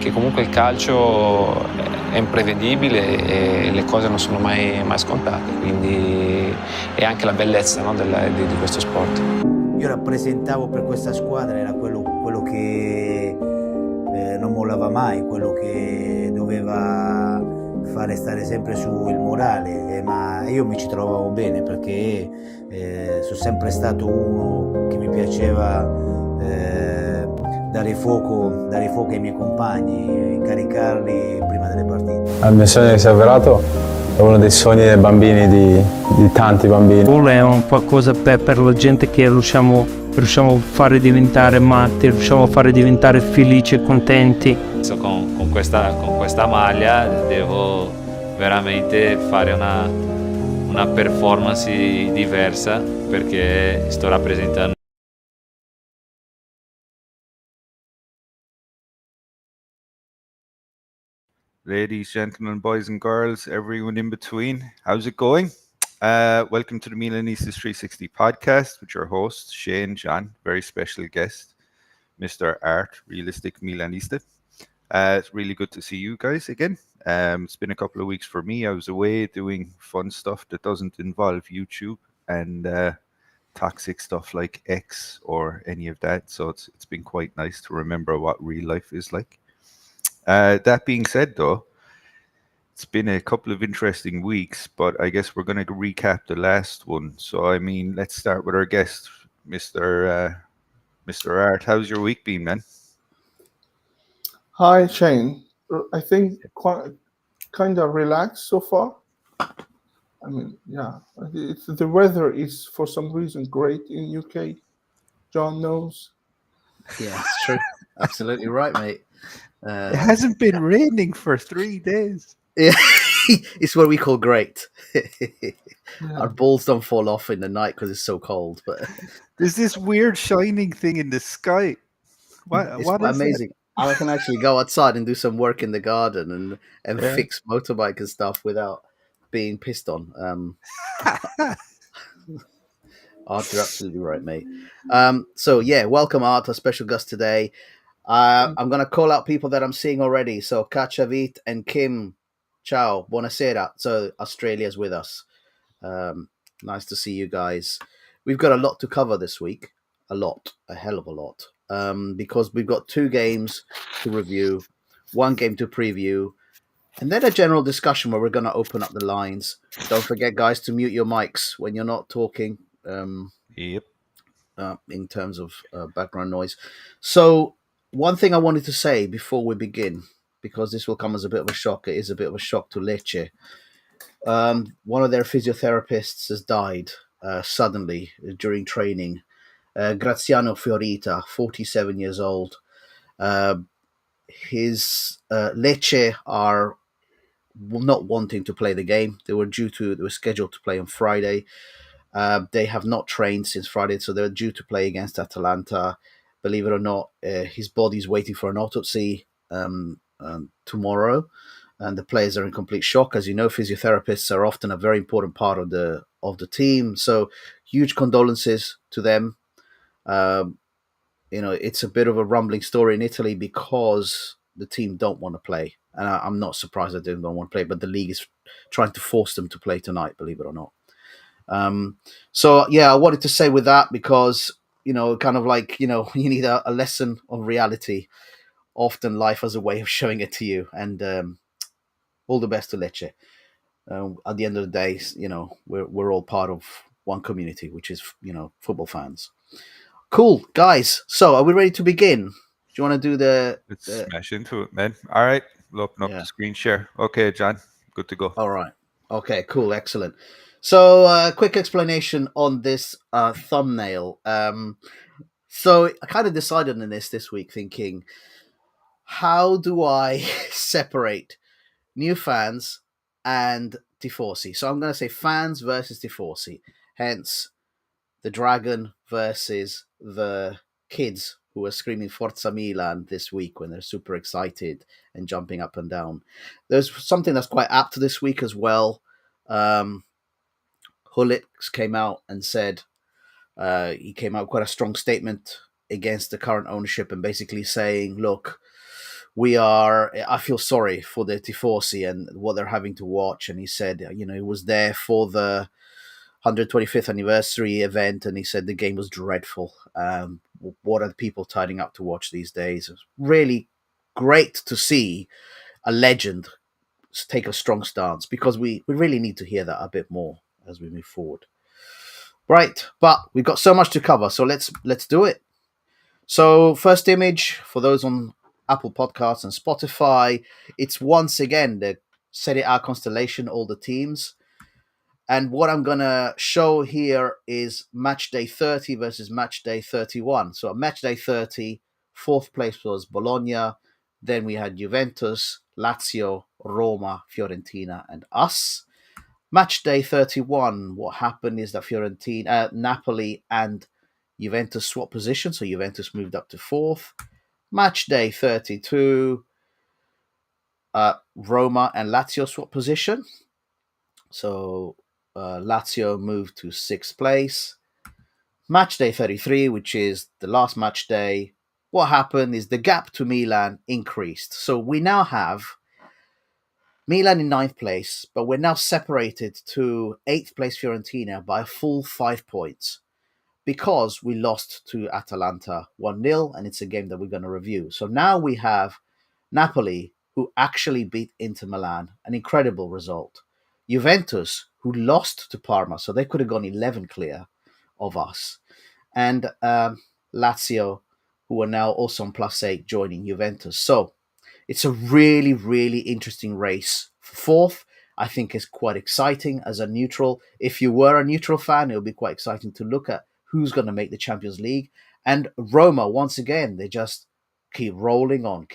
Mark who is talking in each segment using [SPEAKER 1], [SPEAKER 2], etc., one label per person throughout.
[SPEAKER 1] che comunque il calcio è imprevedibile e le cose non sono mai scontate, quindi è anche la bellezza, no, di questo sport.
[SPEAKER 2] Io rappresentavo per questa squadra, era quello che non mollava mai, quello che doveva fare stare sempre su il morale, ma io mi ci trovavo bene perché sono sempre stato uno che mi piaceva dare fuoco ai miei compagni, caricarli prima delle partite.
[SPEAKER 3] Il mio sogno si è avverato, è uno dei sogni dei bambini, di tanti bambini.
[SPEAKER 4] Il gol è un qualcosa per la gente che riusciamo a fare diventare matti, riusciamo a fare diventare felici e contenti.
[SPEAKER 5] Con questa maglia devo veramente fare una performance diversa perché sto rappresentando.
[SPEAKER 6] Ladies, gentlemen, boys and girls, everyone in between, how's it going? Welcome to the Milanismo 360 podcast with your host, Shane, John, very special guest, Mr. Art, Realistic Milanista. It's really good to see you guys again. It's been a couple of weeks for me. I was away doing fun stuff that doesn't involve YouTube and toxic stuff like X or any of that. So it's been quite nice to remember what real life is like. That being said, though, it's been a couple of interesting weeks, but I guess we're going to recap the last one. So, I mean, let's start with our guest, Mr. Art. How's your week been, man?
[SPEAKER 7] Hi, Shane. I think quite kind of relaxed so far. I mean, yeah, the weather is for some reason great in UK. John knows.
[SPEAKER 8] Yeah, it's true. Absolutely right, mate.
[SPEAKER 6] It hasn't been raining for 3 days.
[SPEAKER 8] Yeah, it's what we call great. Our balls don't fall off in the night because it's so cold. But
[SPEAKER 6] there's this weird shining thing in the sky. What is
[SPEAKER 8] amazing.
[SPEAKER 6] That?
[SPEAKER 8] I can actually go outside and do some work in the garden and fix motorbike and stuff without being pissed on. Art, you're absolutely right, mate. So yeah, welcome, Art, our special guest today. I'm going to call out people that I'm seeing already. So Kachavit and Kim, ciao, buonasera. So Australia's with us. Nice to see you guys. We've got a lot to cover this week. A hell of a lot. Because we've got 2 games to review, 1 game to preview, and then a general discussion where we're going to open up the lines. Don't forget, guys, to mute your mics when you're not talking.
[SPEAKER 6] Yep.
[SPEAKER 8] In terms of background noise. So one thing I wanted to say before we begin, because this will come as a bit of a shock, it is a bit of a shock to Lecce. One of their physiotherapists has died suddenly during training. Graziano Fiorita, 47 years old. His Lecce are not wanting to play the game. They were scheduled to play on Friday. They have not trained since Friday, so they're due to play against Atalanta. Believe it or not, his body's waiting for an autopsy tomorrow, and the players are in complete shock. As you know, physiotherapists are often a very important part of the team, so huge condolences to them. It's a bit of a rumbling story in Italy because the team don't want to play, and I'm not surprised that they don't want to play, but the league is trying to force them to play tonight, believe it or not. So yeah, I wanted to say with that because, kind of like, you need a lesson of reality. Often life has a way of showing it to you, and all the best to Lecce. At the end of the day, we're all part of one community, which is, football fans. Cool, guys. So are we ready to begin? Do you want to do
[SPEAKER 6] Let's smash into it, man. All right. Open up the screen share. Okay, John. Good to go.
[SPEAKER 8] All right. Okay, cool. Excellent. So quick explanation on this thumbnail. So I kind of decided on this week thinking, how do I separate new fans and Tifosi? So I'm going to say fans versus Tifosi. Hence, the Dragon versus the kids who are screaming Forza Milan this week when they're super excited and jumping up and down. There's something that's quite apt this week as well. Hulix came out and said he came out with quite a strong statement against the current ownership and basically saying, look, I feel sorry for the Tifosi and what they're having to watch. And he said, he was there for the 125th anniversary event, and he said the game was dreadful. What are the people turning up to watch these days? It's really great to see a legend take a strong stance, because we really need to hear that a bit more as we move forward. Right, but we've got so much to cover, so let's do it. So first image for those on Apple Podcasts and Spotify, it's once again the Serie A constellation, all the teams. And what I'm going to show here is match day 30 versus match day 31. So at match day 30, fourth place was Bologna. Then we had Juventus, Lazio, Roma, Fiorentina, and us. Match day 31, what happened is that Napoli and Juventus swapped position. So Juventus moved up to fourth. Match day 32, Roma and Lazio swapped position. So Lazio moved to sixth place. Match day 33, which is the last match day, what happened is the gap to Milan increased. So we now have Milan in ninth place, but we're now separated to eighth place Fiorentina by a full 5 points, because we lost to Atalanta 1-0, and it's a game that we're going to review. So now we have Napoli, who actually beat Inter Milan, an incredible result. Juventus, who lost to Parma, so they could have gone 11 clear of us. And Lazio, who are now also on +8, joining Juventus. So it's a really, really interesting race. Fourth, I think, is quite exciting as a neutral. If you were a neutral fan, it'll be quite exciting to look at who's going to make the Champions League. And Roma, once again, they just keep rolling on.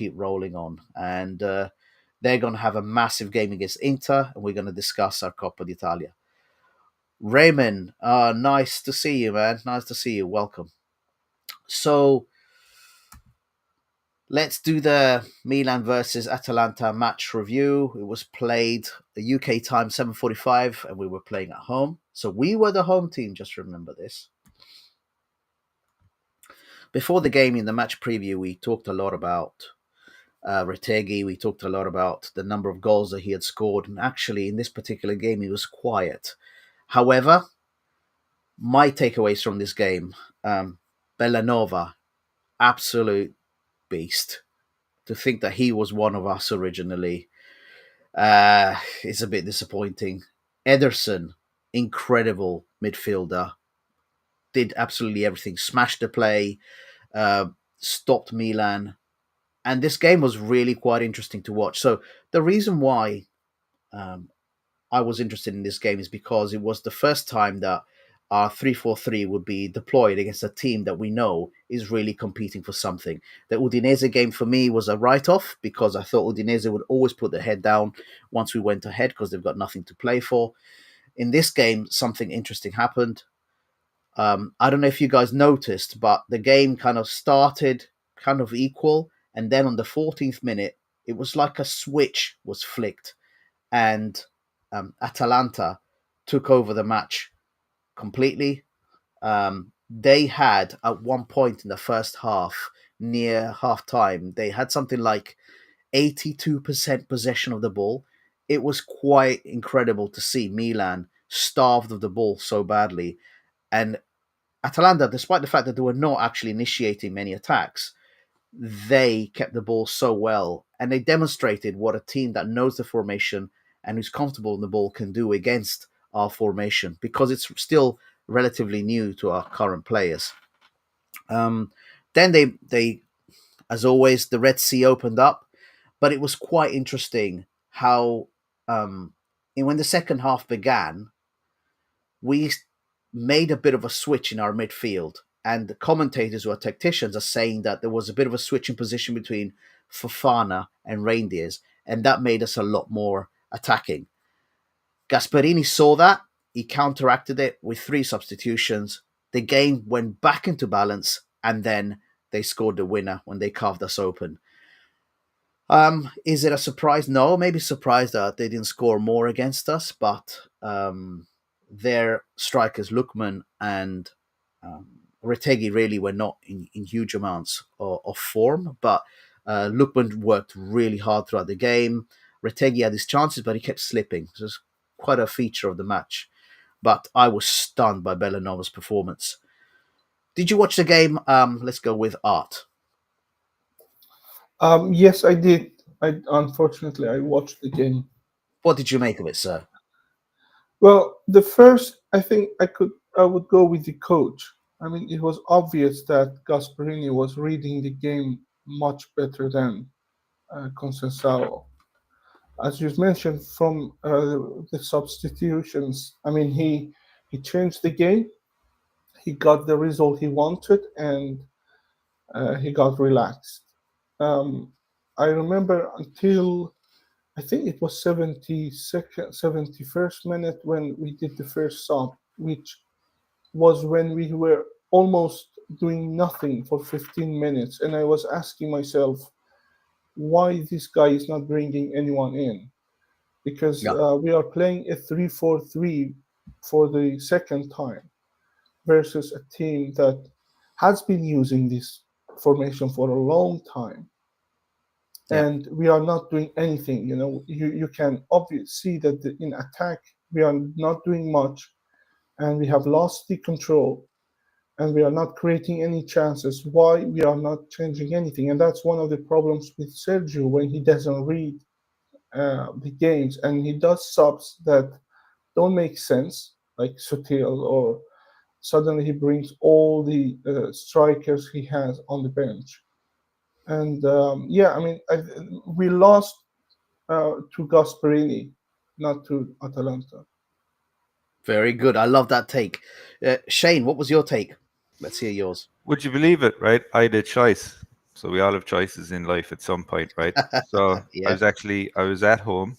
[SPEAKER 8] And they're going to have a massive game against Inter, and we're going to discuss our Coppa d'Italia. Raymond, nice to see you, man. Nice to see you. Welcome. So let's do the Milan versus Atalanta match review. It was played the UK time 7:45, and we were playing at home. So we were the home team, just remember this. Before the game, in the match preview, we talked a lot about Retegui. We talked a lot about the number of goals that he had scored. And actually, in this particular game, he was quiet. However, my takeaways from this game, Bellanova, absolute beast. To think that he was one of us originally is a bit disappointing. Ederson, incredible midfielder, did absolutely everything, smashed the play, stopped Milan. And this game was really quite interesting to watch. So the reason why I was interested in this game is because it was the first time that our 3-4-3 would be deployed against a team that we know is really competing for something. The Udinese game for me was a write-off, because I thought Udinese would always put their head down once we went ahead, because they've got nothing to play for. In this game, something interesting happened. I don't know if you guys noticed, but the game kind of started kind of equal, and then on the 14th minute, it was like a switch was flicked, and Atalanta took over the match completely. They had, at one point in the first half, near half time, they had something like 82% possession of the ball. It was quite incredible to see Milan starved of the ball so badly. And Atalanta, despite the fact that they were not actually initiating many attacks, they kept the ball so well, and they demonstrated what a team that knows the formation and who's comfortable in the ball can do against our formation, because it's still relatively new to our current players. Then they, as always, the Red Sea opened up, but it was quite interesting how, when the second half began, we made a bit of a switch in our midfield, and the commentators who are tacticians are saying that there was a bit of a switch in position between Fofana and Reindeers, and that made us a lot more attacking. Gasperini saw that. He counteracted it with 3 substitutions. The game went back into balance, and then they scored the winner when they carved us open. Is it a surprise? No, maybe surprised that they didn't score more against us, but their strikers, Lukman and Retegui, really were not in huge amounts of form. But Lookman worked really hard throughout the game. Retegui had his chances, but he kept slipping. So it was quite a feature of the match. But I was stunned by Bellanova's performance. Did you watch the game? Let's go with Art.
[SPEAKER 7] Yes, I did. Unfortunately, I watched the game.
[SPEAKER 8] What did you make of it, sir?
[SPEAKER 7] Well, the first, I think I would go with the coach. I mean, it was obvious that Gasparini was reading the game much better than Conceição. As you mentioned, from the substitutions, I mean, he changed the game. He got the result he wanted, and he got relaxed. Um, I remember until I think it was 71st minute when we did the first sub, which was when we were almost doing nothing for 15 minutes. And I was asking myself why this guy is not bringing anyone in. Because
[SPEAKER 8] Yeah.
[SPEAKER 7] we are playing a 3-4-3 for the second time versus a team that has been using this formation for a long time.
[SPEAKER 8] Yeah.
[SPEAKER 7] And we are not doing anything. You can obviously see that in attack we are not doing much, and we have lost the control, and we are not creating any chances. Why we are not changing anything? And that's one of the problems with Sergio when he doesn't read the games, and he does subs that don't make sense, like Sotil, or suddenly he brings all the strikers he has on the bench. And yeah, I mean, we lost to Gasparini, not to Atalanta.
[SPEAKER 8] Very good. I love that take. Shane, what was your take? Let's hear yours.
[SPEAKER 6] Would you believe it, right? I had a choice. So we all have choices in life at some point, right? So
[SPEAKER 8] Yeah.
[SPEAKER 6] I was at home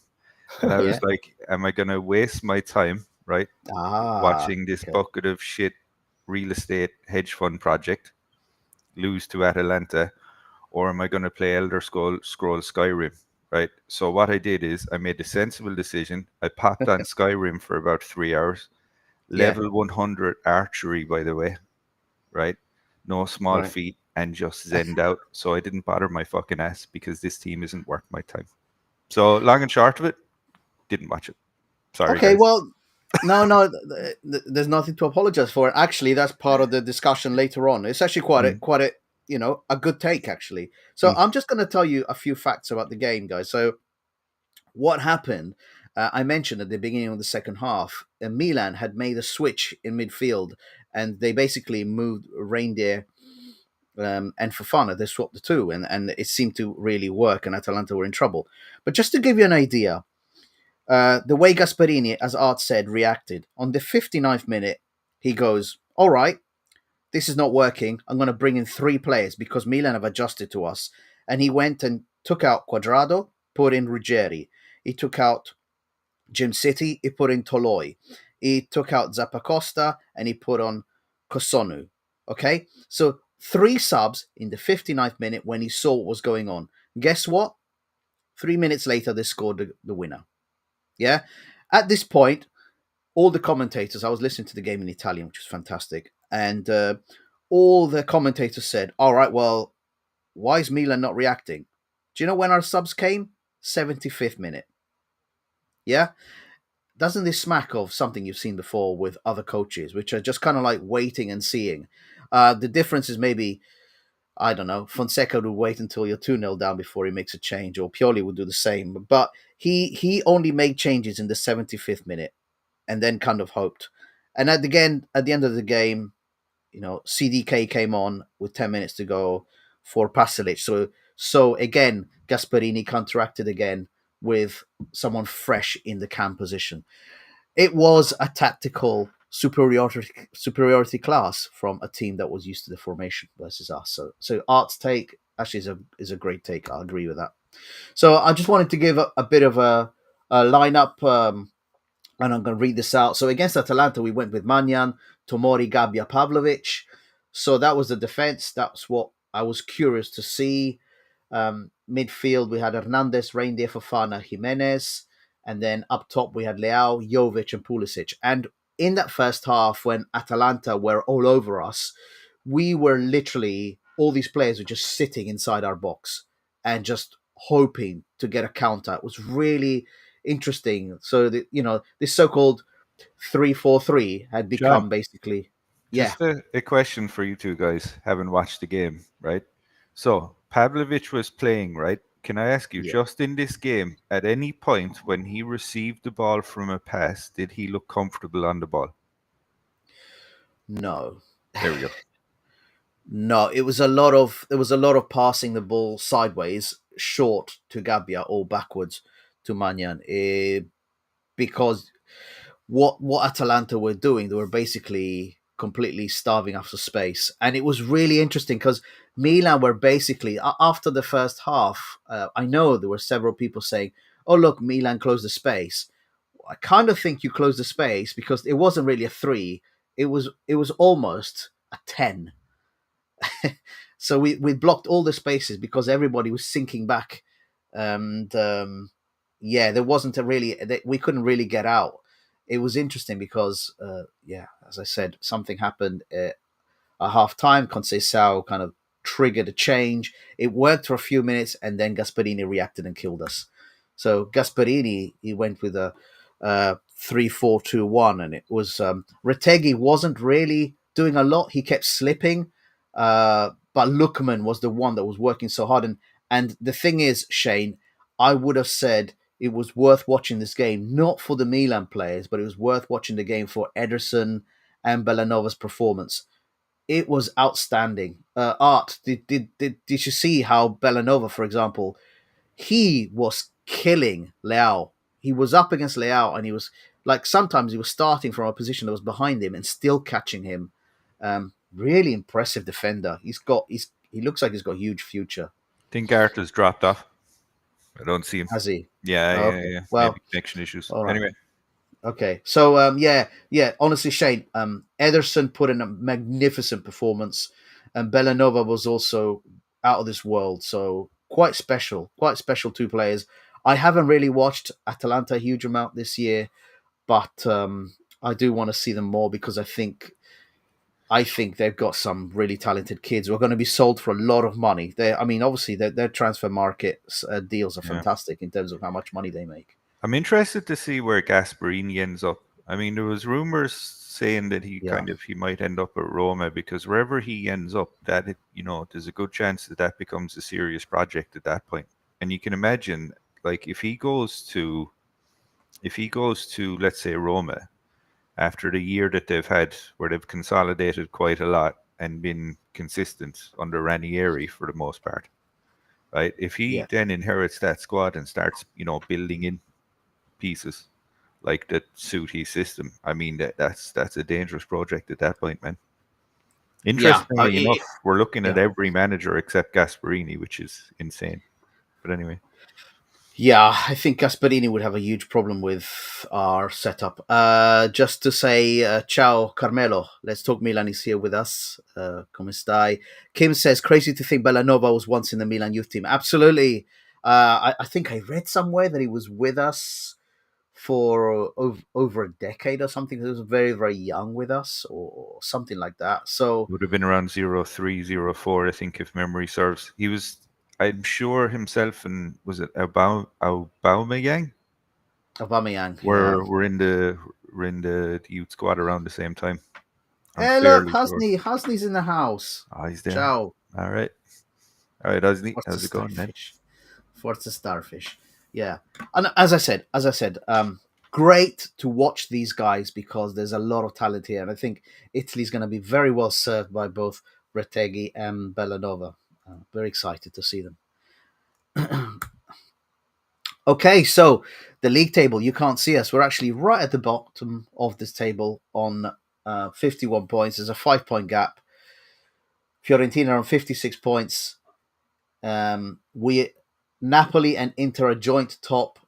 [SPEAKER 6] and I was like, am I going to waste my time, right? Watching this
[SPEAKER 8] okay.
[SPEAKER 6] bucket of shit real estate hedge fund project lose to Atalanta, or am I going to play Elder Scroll Skyrim, right? So what I did is I made a sensible decision. I popped on Skyrim for about 3 hours. Level 100 archery, by the way, right? No small
[SPEAKER 8] Right.
[SPEAKER 6] feat, and just zenned out. So I didn't bother my fucking ass because this team isn't worth my time. So long and short of it, didn't watch it. Sorry,
[SPEAKER 8] Okay,
[SPEAKER 6] guys.
[SPEAKER 8] well, no, there's nothing to apologize for. Actually, that's part of the discussion later on. It's actually quite a a good take actually. So I'm just going to tell you a few facts about the game, guys. So what happened? I mentioned at the beginning of the second half, Milan had made a switch in midfield, and they basically moved Reindeer and Fofana. They swapped the two, and it seemed to really work. And Atalanta were in trouble. But just to give you an idea, the way Gasparini, as Art said, reacted on the 59th minute, he goes, "All right, this is not working. I'm going to bring in 3 players because Milan have adjusted to us." And he went and took out Quadrado, put in Ruggeri. He took out Jim City, he put in Toloi. He took out Zappacosta and he put on Kosonu. Okay? So 3 subs in the 59th minute when he saw what was going on. Guess what? 3 minutes later, they scored the winner. Yeah? At this point, all the commentators, I was listening to the game in Italian, which was fantastic, and all the commentators said, all right, well, why is Milan not reacting? Do you know when our subs came? 75th minute. Yeah? Doesn't this smack of something you've seen before with other coaches, which are just kind of like waiting and seeing? The difference is maybe, I don't know, Fonseca would wait until you're 2-0 down before he makes a change, or Pioli would do the same. But he only made changes in the 75th minute and then kind of hoped. And at the end of the game, CDK came on with 10 minutes to go for Pasalic. So again, Gasparini counteracted again with someone fresh in the cam position. It was a tactical superiority class from a team that was used to the formation versus us. So Art's take actually is a great take. I agree with that. So I just wanted to give a bit of a lineup. And I'm going to read this out. So against Atalanta, we went with Manyan, Tomori, Gabbia, Pavlovic. So that was the defense. That's what I was curious to see. Midfield, we had Hernandez, Reindeer, Fofana, Jimenez. And then up top, we had Leao, Jovic, and Pulisic. And in that first half, when Atalanta were all over us, we were literally, all these players were just sitting inside our box. and just hoping to get a counter. It was really interesting. So this so-called 3-4-3 had become
[SPEAKER 6] John,
[SPEAKER 8] basically, yeah,
[SPEAKER 6] just a question for you two guys, having watched the game, right? So Pavlovic was playing, right? Can I ask you,
[SPEAKER 8] yeah.
[SPEAKER 6] just in this game, at any point when he received the ball from a pass, did he look comfortable on the ball?
[SPEAKER 8] No.
[SPEAKER 6] There we go.
[SPEAKER 8] No, there was a lot of passing the ball sideways, short to Gabbia or backwards to Magnan, because what Atalanta were doing, they were basically completely starving after space, and it was really interesting because Milan were basically after the first half. I know there were several people saying, "Oh look, Milan closed the space." I kind of think you closed the space because it wasn't really a 3; it was almost a 10. So we blocked all the spaces because everybody was sinking back, and yeah, there wasn't we couldn't really get out. It was interesting because yeah, as I said, something happened at half time. Conceição kind of triggered a change. It worked for a few minutes, and then Gasperini reacted and killed us. So Gasperini, he went with a 3-4-2-1, and it was Retegui wasn't really doing a lot. He kept slipping, but Lookman was the one that was working so hard. And the thing is, Shane, I would have said it was worth watching this game, not for the Milan players, but it was worth watching the game for Ederson and Bellanova's performance. It was outstanding. Art, did you see how Bellanova, for example, he was killing Leao. He was up against Leao, and he was like sometimes he was starting from a position that was behind him and still catching him. Really impressive defender. He looks like he's got a huge future.
[SPEAKER 6] I think Artel's dropped off. I don't see him.
[SPEAKER 8] Has he?
[SPEAKER 6] Yeah,
[SPEAKER 8] Oh,
[SPEAKER 6] yeah,
[SPEAKER 8] okay.
[SPEAKER 6] yeah.
[SPEAKER 8] Well,
[SPEAKER 6] Maybe connection issues.
[SPEAKER 8] all right.
[SPEAKER 6] Anyway,
[SPEAKER 8] Okay, so yeah. Honestly, Shane, Ederson put in a magnificent performance, and Bellanova was also out of this world. So quite special two players. I haven't really watched Atalanta a huge amount this year, but I do want to see them more because I think they've got some really talented kids who are going to be sold for a lot of money. Obviously their transfer market deals are
[SPEAKER 6] yeah.
[SPEAKER 8] fantastic in terms of how much money they make.
[SPEAKER 6] I'm interested to see where Gasperini ends up. I mean, there was rumors saying that he
[SPEAKER 8] Yeah.
[SPEAKER 6] he might end up at Roma because wherever he ends up, there's a good chance that becomes a serious project at that point. And you can imagine, like, if he goes to, let's say, Roma, after the year that they've had, where they've consolidated quite a lot and been consistent under Ranieri for the most part, right? If he then inherits that squad and starts, building in pieces like that suit his system, I mean that's a dangerous project at that point, man. Interestingly enough, we're looking at every manager except Gasperini, which is insane. But anyway.
[SPEAKER 8] Yeah, I think Gasperini would have a huge problem with our setup. Just to say, ciao, Carmelo. Let's Talk Milan is here with us. Come stai? Kim says, crazy to think Bellanova was once in the Milan youth team. Absolutely. I think I read somewhere that he was with us for over a decade or something. He was very, very young with us or something like that. So
[SPEAKER 6] it would have been around 03, 04, I think, if memory serves. He was, I'm sure, himself and was it Aubameyang?
[SPEAKER 8] Aubameyang.
[SPEAKER 6] We're in the youth squad around the same time.
[SPEAKER 8] Hey, look, Husney's in the house.
[SPEAKER 6] Oh, he's there.
[SPEAKER 8] Ciao.
[SPEAKER 6] All right, Husney. How's it going, man?
[SPEAKER 8] Forza Starfish. Yeah, and as I said, great to watch these guys because there's a lot of talent here, and I think Italy's going to be very well served by both Retegui and Bellanova. Very excited to see them. Okay, so the league table, you can't see us. We're actually right at the bottom of this table on 51 points. There's a 5-point gap. Fiorentina on 56 points. Napoli and Inter are joint top.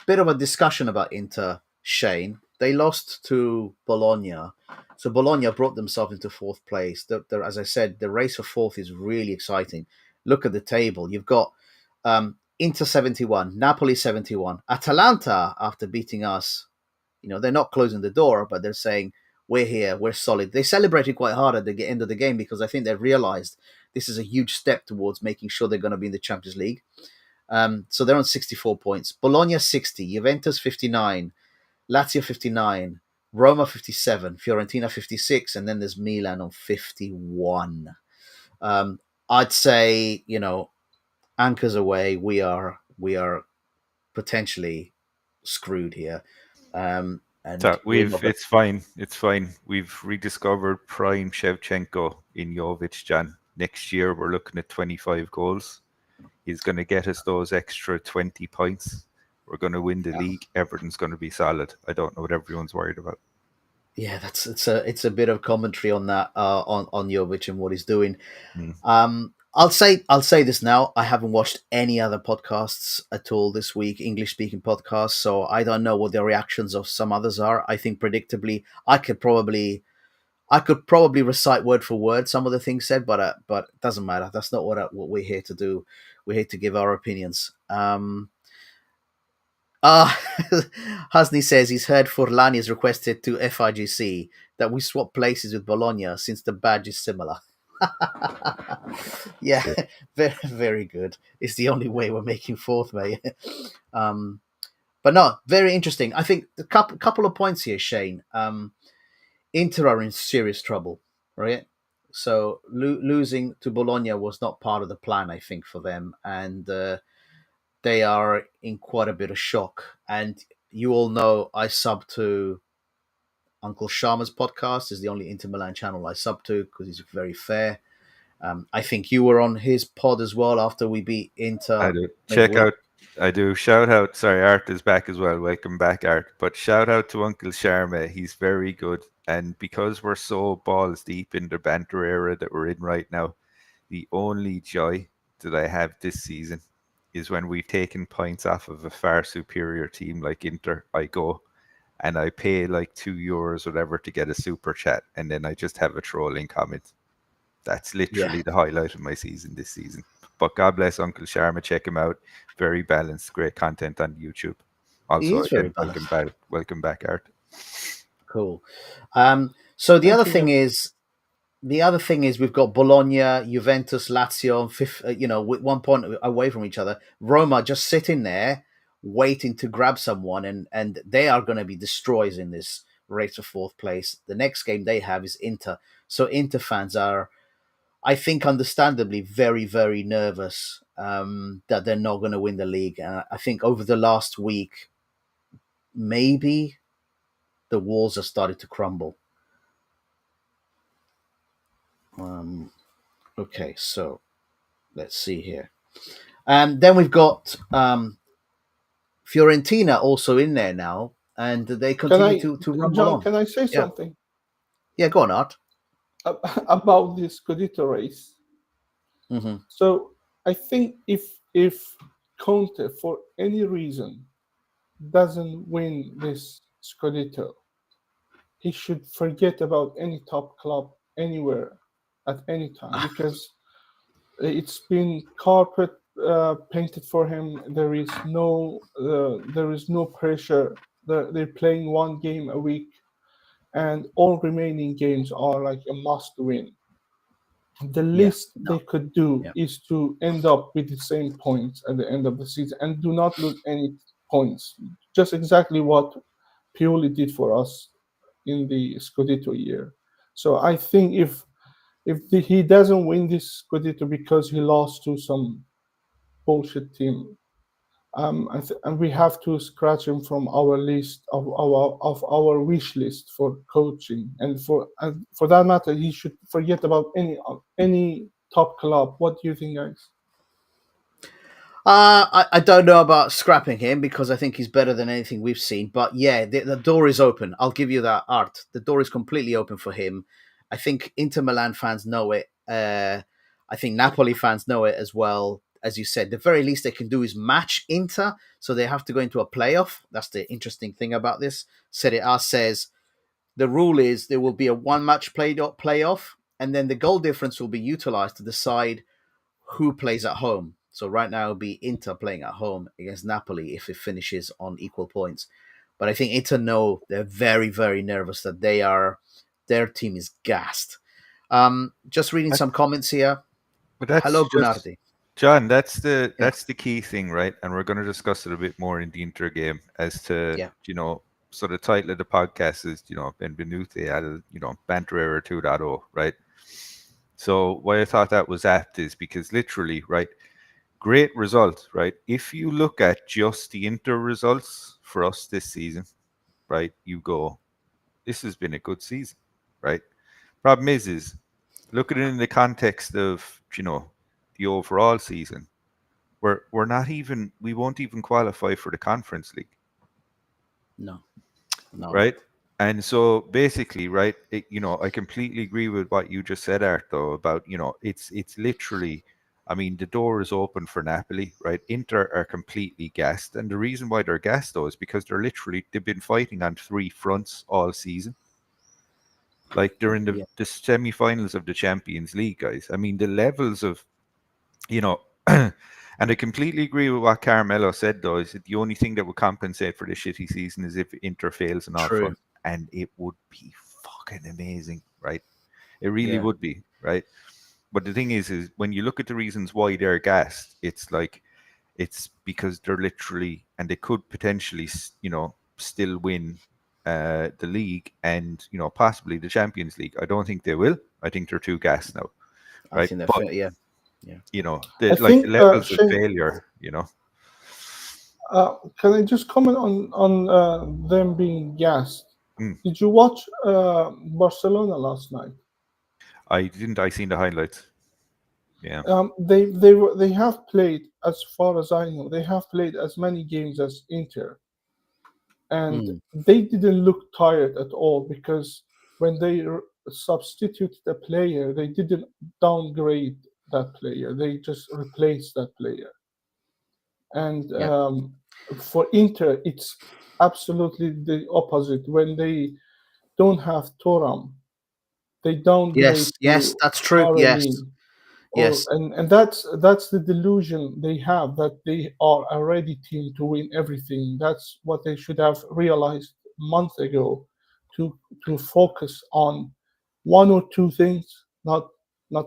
[SPEAKER 8] Bit of a discussion about Inter, Shane. They lost to Bologna. So Bologna brought themselves into fourth place. As I said, the race for fourth is really exciting. Look at the table. You've got Inter 71, Napoli 71. Atalanta, after beating us, they're not closing the door, but they're saying, we're here, we're solid. They celebrated quite hard at the end of the game because I think they realized this is a huge step towards making sure they're going to be in the Champions League. So they're on 64 points. Bologna 60, Juventus 59, Lazio 59, Roma 57, Fiorentina 56, and then there's Milan on 51. I'd say, anchors away, we are potentially screwed here. And
[SPEAKER 6] So it's fine. It's fine. We've rediscovered prime Shevchenko in Jovic, Jan. Next year we're looking at 25 goals. He's going to get us those extra 20 points. We're going to win the league. Everything's going to be solid. I don't know what everyone's worried about.
[SPEAKER 8] Yeah, it's a bit of commentary on that on Jovic and what he's doing. I'll say this now. I haven't watched any other podcasts at all this week, English speaking podcasts, so I don't know what the reactions of some others are. I think predictably, I could probably recite word for word some of the things said, but it doesn't matter. That's not what we're here to do. We're here to give our opinions. Hasni says he's heard Forlani has requested to FIGC that we swap places with Bologna since the badge is similar. Yeah, very, very good. It's the only way we're making fourth, mate. But no, very interesting. I think a couple of points here, Shane. Inter are in serious trouble, right? So losing to Bologna was not part of the plan, I think, for them, and they are in quite a bit of shock. And you all know I sub to Uncle Sharma's podcast. Is the only Inter Milan channel I sub to because he's very fair. I think you were on his pod as well after we beat Inter.
[SPEAKER 6] I do. I do. Shout out. Sorry, Art is back as well. Welcome back, Art. But shout out to Uncle Sharma. He's very good. And because we're so balls deep in the banter era that we're in right now, the only joy that I have this season is when we've taken points off of a far superior team like Inter. I go and I pay like €2 whatever to get a super chat, and then I just have a trolling comment. That's literally the highlight of my season this season. But God bless Uncle Sharma. Check him out. Very balanced, great content on YouTube. Also, again, welcome back, Art.
[SPEAKER 8] Cool. So the other thing is we've got Bologna, Juventus, Lazio, with 1 point away from each other. Roma just sitting there waiting to grab someone, and they are going to be destroyers in this race for fourth place. The next game they have is Inter. So Inter fans are, I think, understandably very, very nervous that they're not going to win the league. And I think over the last week, maybe the walls are starting to crumble. Okay, so let's see here. Then we've got Fiorentina also in there now, and they continue to rumble
[SPEAKER 7] John,
[SPEAKER 8] on.
[SPEAKER 7] can I say something?
[SPEAKER 8] Yeah, go on, Art.
[SPEAKER 7] About this Scudetto race.
[SPEAKER 8] Mm-hmm.
[SPEAKER 7] So I think if Conte, for any reason, doesn't win this Scudetto, he should forget about any top club anywhere at any time, because it's been carpet painted for him. There is no pressure. They're playing one game a week, and all remaining games are like a must win. The least they could do is to end up with the same points at the end of the season and do not lose any points. Just exactly what Pioli did for us in the Scudetto year. So I think if he doesn't win this Scudetto because he lost to some bullshit team, and we have to scratch him from our list of our wish list for coaching, and for that matter, he should forget about any top club. What do you think, guys?
[SPEAKER 8] I don't know about scrapping him because I think he's better than anything we've seen. But yeah, the door is open. I'll give you that, Art. The door is completely open for him. I think Inter Milan fans know it. I think Napoli fans know it as well. As you said, the very least they can do is match Inter, so they have to go into a playoff. That's the interesting thing about this. Serie A says the rule is there will be a one-match playoff, and then the goal difference will be utilized to decide who plays at home. So right now it'll be Inter playing at home against Napoli if it finishes on equal points. But I think Inter know they're very, very nervous that their team is gassed. Just reading some comments here.
[SPEAKER 6] But that's
[SPEAKER 8] Hello,
[SPEAKER 6] just
[SPEAKER 8] Bunardi.
[SPEAKER 6] John. That's the key thing, right? And we're going to discuss it a bit more in the Inter game as to
[SPEAKER 8] Yeah.
[SPEAKER 6] So the title of the podcast is Benvenuti al Banter Era 2.0, right? So why I thought that was apt is because literally, right, great result, right? If you look at just the Inter results for us this season, right, you go, this has been a good season, right? Problem is look at it in the context of the overall season. We're not even we won't even qualify for the Conference League,
[SPEAKER 8] No.
[SPEAKER 6] right? And so basically, right, I completely agree with what you just said, Art, though, about it's literally. I mean, the door is open for Napoli, right? Inter are completely gassed, and the reason why they're gassed though is because they've been fighting on three fronts all season. Like they're in the semi-finals of the Champions League, guys. I mean, the levels of, and I completely agree with what Carmelo said, though, is that the only thing that would compensate for this shitty season is if Inter fails on all
[SPEAKER 8] True.
[SPEAKER 6] fronts, and it would be fucking amazing, right? It really would be, right? But the thing is when you look at the reasons why they're gassed, it's because they're literally, and they could potentially, still win the league and possibly the Champions League. I don't think they will. I think they're too gassed now, right?
[SPEAKER 8] I think they're
[SPEAKER 6] But
[SPEAKER 8] fair, yeah.
[SPEAKER 7] I think,
[SPEAKER 6] the levels of
[SPEAKER 7] Shane,
[SPEAKER 6] failure,
[SPEAKER 7] can I just comment on them being gassed?
[SPEAKER 6] Mm.
[SPEAKER 7] Did you watch Barcelona last night?
[SPEAKER 6] I didn't. I seen the highlights. Yeah.
[SPEAKER 7] They have played, as far as I know, they have played as many games as Inter, and they didn't look tired at all because when they substituted a player, they didn't downgrade that player. They just replaced that player. And for Inter, it's absolutely the opposite. When they don't have Thuram, they downgrade
[SPEAKER 8] Yes,
[SPEAKER 7] to
[SPEAKER 8] that's true.
[SPEAKER 7] Taremi.
[SPEAKER 8] Yes.
[SPEAKER 7] And that's the delusion they have, that they are a ready team to win everything. That's what they should have realized months ago, to focus on one or two things, not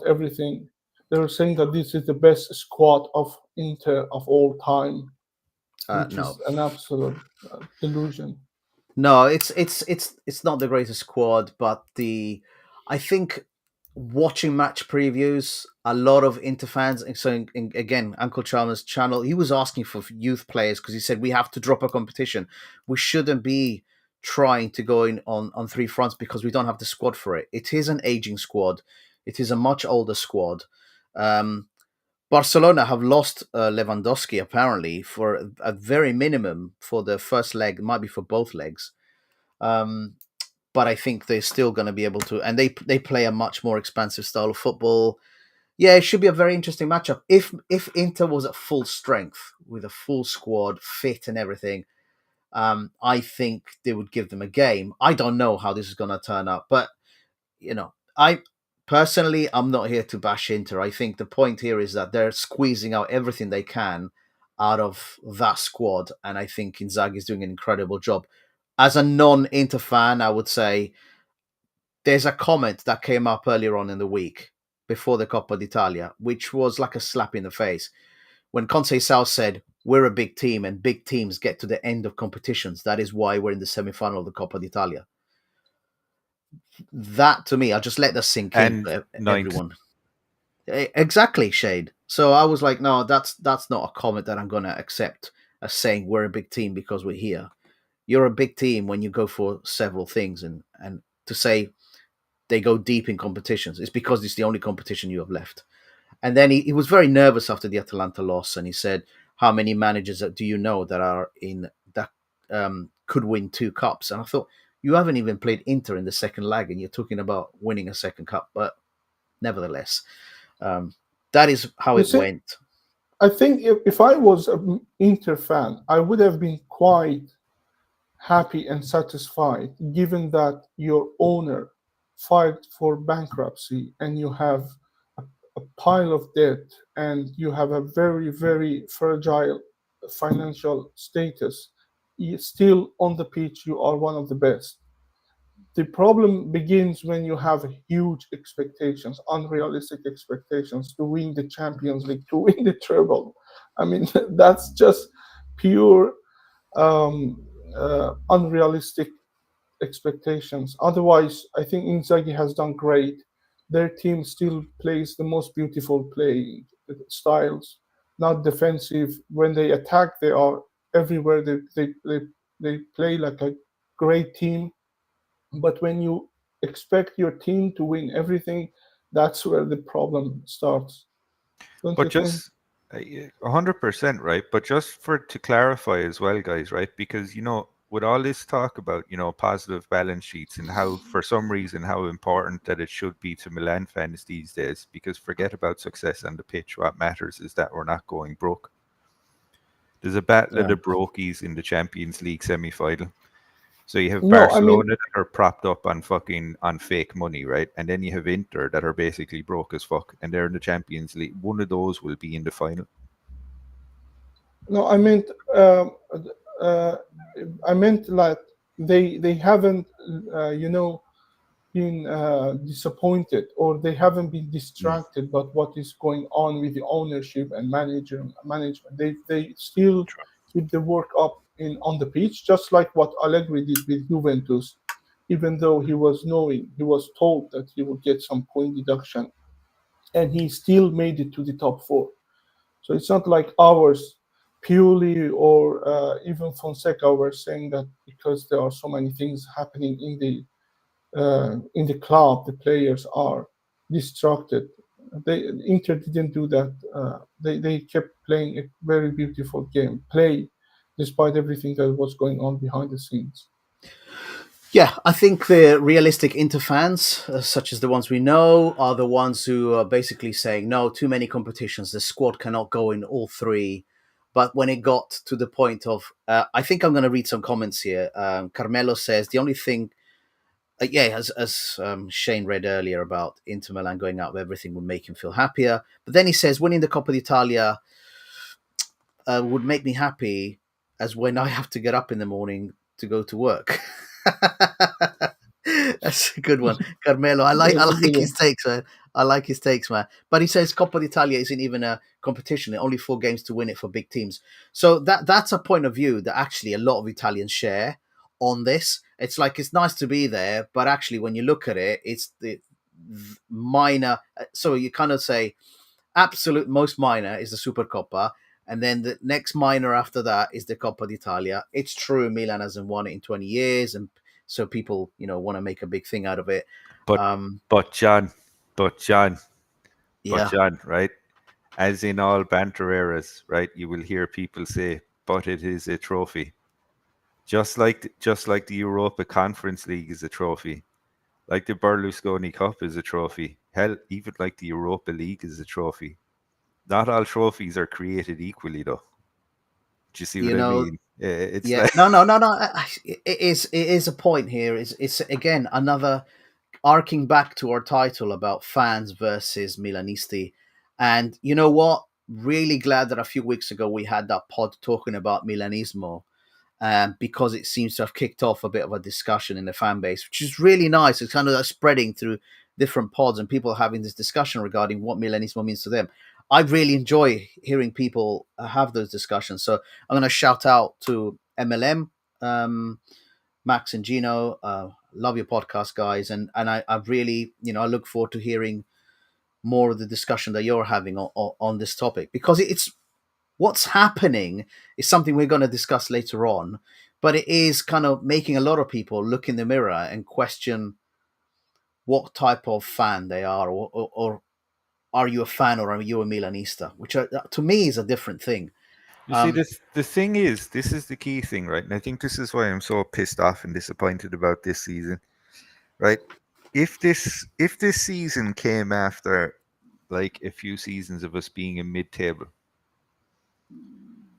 [SPEAKER 7] everything. They were saying that this is the best squad of Inter of all time, which
[SPEAKER 8] No.
[SPEAKER 7] is an absolute delusion.
[SPEAKER 8] No, it's not the greatest squad, but I think watching match previews, a lot of Inter fans. So again, Uncle Chalmers' channel, he was asking for youth players because he said we have to drop a competition. We shouldn't be trying to go in on three fronts because we don't have the squad for it. It is an aging squad. It is a much older squad. Barcelona have lost Lewandowski apparently for a very minimum for the first leg, might be for both legs. But I think they're still going to be able to, and they play a much more expansive style of football. Yeah, it should be a very interesting matchup. If Inter was at full strength with a full squad, fit and everything, I think they would give them a game. I don't know how this is going to turn out, but I personally, I'm not here to bash Inter. I think the point here is that they're squeezing out everything they can out of that squad, and I think Inzaghi is doing an incredible job. As a non-Inter fan, I would say there's a comment that came up earlier on in the week before the Coppa d'Italia, which was like a slap in the face. When Conceição said, we're a big team and big teams get to the end of competitions. That is why we're in the semi-final of the Coppa d'Italia. That, to me, I'll just let that sink in, everyone. Exactly, Shade. So I was like, no, that's not a comment that I'm going to accept as saying we're a big team because we're here. You're a big team when you go for several things, and to say they go deep in competitions is because it's the only competition you have left. And then he was very nervous after the Atalanta loss, and he said, how many managers do you know that are in that could win 2 cups? And I thought, you haven't even played Inter in the second leg, and you're talking about winning a second cup. But nevertheless, that is how it went.
[SPEAKER 7] I think if I was an Inter fan, I would have been quite happy and satisfied, given that your owner filed for bankruptcy and you have a pile of debt and you have a very, very fragile financial status. Still on the pitch, you are one of the best. the problem begins when you have huge expectations, unrealistic expectations to win the Champions League, to win the treble. I mean, that's just pure unrealistic expectations. Otherwise, I think Inzaghi has done great. Their team still plays the most beautiful play styles, not defensive. When they attack, they are everywhere. They play like a great team. But when you expect your team to win everything, that's where the problem starts. Don't
[SPEAKER 6] But
[SPEAKER 7] you think?
[SPEAKER 6] just 100% right. But just to clarify as well, guys, right? Because with all this talk about positive balance sheets and how for some reason how important that it should be to Milan fans these days, because forget about success on the pitch. What matters is that we're not going broke. There's a battle of the brokies in the Champions League semi-final. So you have
[SPEAKER 7] No, I mean,
[SPEAKER 6] Barcelona that are propped up on fake money, right? And then you have Inter that are basically broke as fuck, and they're in the Champions League. One of those will be in the final.
[SPEAKER 7] no, uh, I meant like they haven't, been disappointed, or they haven't been distracted by what is going on with the ownership and management. They still keep the work up on the pitch, just like what Allegri did with Juventus. Even though he was told that he would get some point deduction, and he still made it to the top four. So it's not like ours, purely, or even Fonseca were saying that because there are so many things happening in the club, the players are distracted. Inter didn't do that. They kept playing a very beautiful game, despite everything that was going on behind the scenes.
[SPEAKER 8] Yeah, I think the realistic Inter fans, such as the ones we know, are the ones who are basically saying, no, too many competitions. The squad cannot go in all three. But when it got to the point of, I think I'm going to read some comments here. Carmelo says the only thing, as Shane read earlier about Inter Milan going out with everything would make him feel happier. But then he says winning the Coppa d'Italia would make me happy as when I have to get up in the morning to go to work. That's a good one, Carmelo. I like his takes, man. I like his takes, man. But he says Coppa d'Italia isn't even a competition; only 4 games to win it for big teams. So that's a point of view that actually a lot of Italians share on this. It's like it's nice to be there, but actually, when you look at it, it's the minor. So you kind of say absolute most minor is the Supercoppa, and then the next minor after that is the Coppa d'Italia. It's true Milan hasn't won it in 20 years, and so people, want to make a big thing out of it.
[SPEAKER 6] But John,
[SPEAKER 8] Yeah,
[SPEAKER 6] right? As in all banter eras, right? You will hear people say, "But it is a trophy." Just like the Europa Conference League is a trophy, like the Berlusconi Cup is a trophy. Hell, even like the Europa League is a trophy. Not all trophies are created equally, though. Do you see what I mean? It's
[SPEAKER 8] yeah.
[SPEAKER 6] like
[SPEAKER 8] No. It is a point here. It's again another arcing back to our title about fans versus Milanisti. And you know what? Really glad that a few weeks ago we had that pod talking about Milanismo, because it seems to have kicked off a bit of a discussion in the fan base, which is really nice. It's kind of like spreading through different pods and people having this discussion regarding what Milanismo means to them. I really enjoy hearing people have those discussions. So I'm going to shout out to MLM, Max and Gino. Love your podcast, guys, and I really, I look forward to hearing more of the discussion that you're having on this topic, because it's what's happening is something we're going to discuss later on, but it is kind of making a lot of people look in the mirror and question what type of fan they are, or are you a fan or are you a Milanista, which to me is a different thing.
[SPEAKER 6] you see this. The thing is, this is the key thing, right? And I think this is why I'm so pissed off and disappointed about this season, right? If this season came after like a few seasons of us being in mid-table,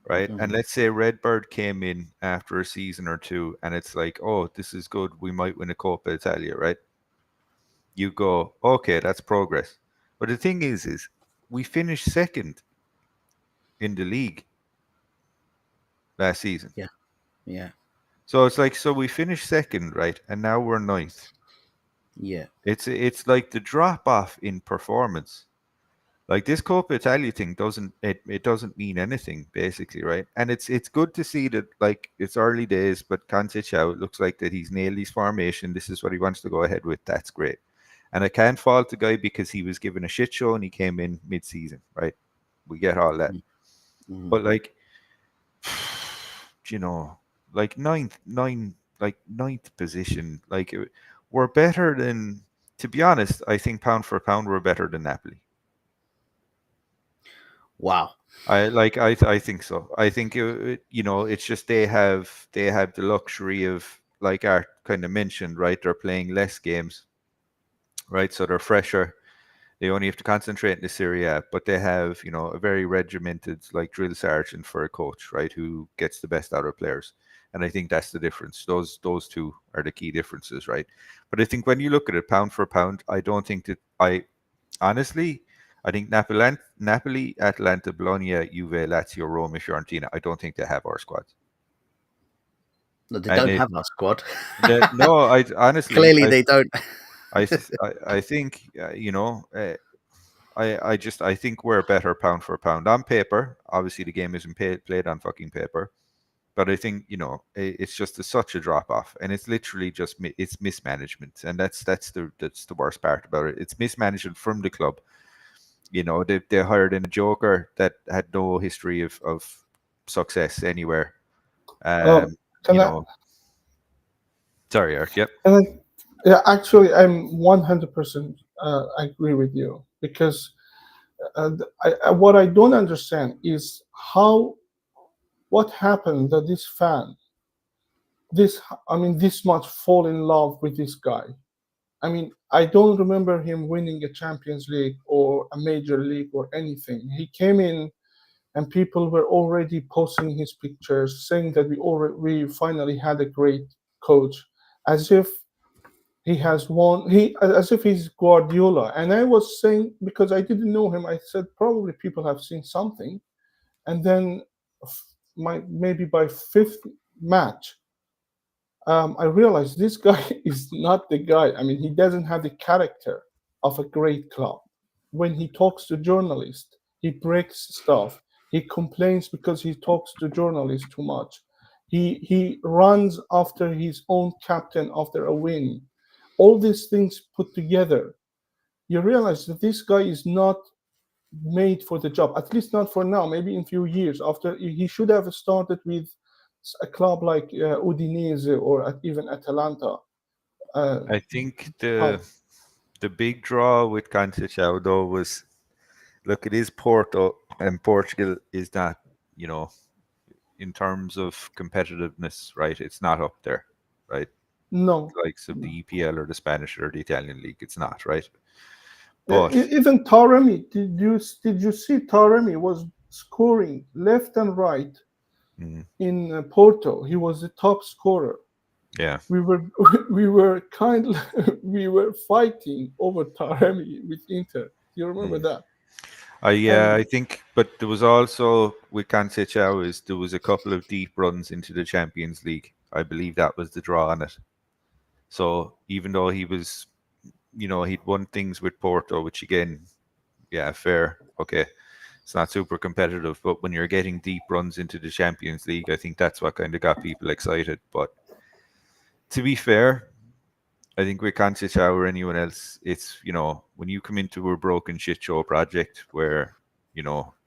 [SPEAKER 6] right? And let's say Redbird came in after a season or two, and it's like, oh, this is good. We might win a Coppa Italia, right? You go, okay, that's progress. But the thing is we finished second in the league last season.
[SPEAKER 8] Yeah.
[SPEAKER 6] So it's like, so we finished second, right? And now we're ninth.
[SPEAKER 8] Yeah.
[SPEAKER 6] It's like the drop off in performance. Like this Coppa Italia thing it doesn't mean anything basically, right? And it's good to see that, like, it's early days, but Conceição, it looks like that he's nailed his formation. This is what he wants to go ahead with. That's great. And I can't fault the guy because he was given a shit show and he came in mid-season, right? We get all that.
[SPEAKER 8] Mhm.
[SPEAKER 6] But like, you know, like ninth position, like we're better than. To be honest, I think pound for pound we're better than Napoli.
[SPEAKER 8] Wow.
[SPEAKER 6] I think so. I think it's just they have the luxury of, like Art kind of mentioned, right? They're playing less games, right? So they're fresher. They only have to concentrate in the Serie A, but they have, a very regimented, like, drill sergeant for a coach, right? Who gets the best out of players. And I think that's the difference. Those two are the key differences, right? But I think when you look at it pound for pound, I don't think that honestly, I think Napoli, Atalanta, Bologna, Juve, Lazio, Roma, Fiorentina, I don't think they have our squads.
[SPEAKER 8] No, they
[SPEAKER 6] And
[SPEAKER 8] don't have our squad.
[SPEAKER 6] no, I honestly,
[SPEAKER 8] Clearly, they don't.
[SPEAKER 6] I think I think we're better pound for pound on paper. Obviously, the game isn't played on fucking paper, but I think it's just such a drop off, and it's literally just it's mismanagement, and that's the worst part about it. It's mismanagement from the club. They hired in a joker that had no history of success anywhere.
[SPEAKER 7] Can
[SPEAKER 6] You
[SPEAKER 7] I,
[SPEAKER 6] know, sorry, Eric. Yep.
[SPEAKER 7] can I, yeah, actually, I'm 100% agree with you because what I don't understand is what happened that this much fall in love with this guy. I mean, I don't remember him winning a Champions League or a major league or anything. He came in and people were already posting his pictures saying that we finally had a great coach, as if he has won, as if he's Guardiola. And I was saying, because I didn't know him, I said probably people have seen something. And then maybe by fifth match, I realized this guy is not the guy. I mean, he doesn't have the character of a great club. When he talks to journalists, he breaks stuff. He complains because he talks to journalists too much. He runs after his own captain after a win. All these things put together, you realize that this guy is not made for the job, at least not for now. Maybe in few years after, he should have started with a club like Udinese or even Atalanta.
[SPEAKER 6] I think
[SPEAKER 7] How?
[SPEAKER 6] the big draw with Conceição though was, look, it is Porto, and Portugal is not, in terms of competitiveness, right? It's not up there, right?
[SPEAKER 7] No.
[SPEAKER 6] The likes of the EPL or the Spanish or the Italian league, it's not, right?
[SPEAKER 7] Uh,
[SPEAKER 6] But
[SPEAKER 7] Even Taremi, did you see Taremi was scoring left and right in Porto? He was the top scorer.
[SPEAKER 6] yeah,
[SPEAKER 7] We were we were we were fighting over Taremi with Inter. Do you remember that?
[SPEAKER 6] I
[SPEAKER 7] And
[SPEAKER 6] think, but there was also with Conceição is there was a couple of deep runs into the Champions League. I believe that was the draw on it. So even though he was, he'd won things with Porto, which again, yeah, fair, okay, it's not super competitive, but when you're getting deep runs into the Champions League, I think that's what kind of got people excited. But to be fair, I think with Conceição or anyone else, it's, when you come into a broken shit show project where,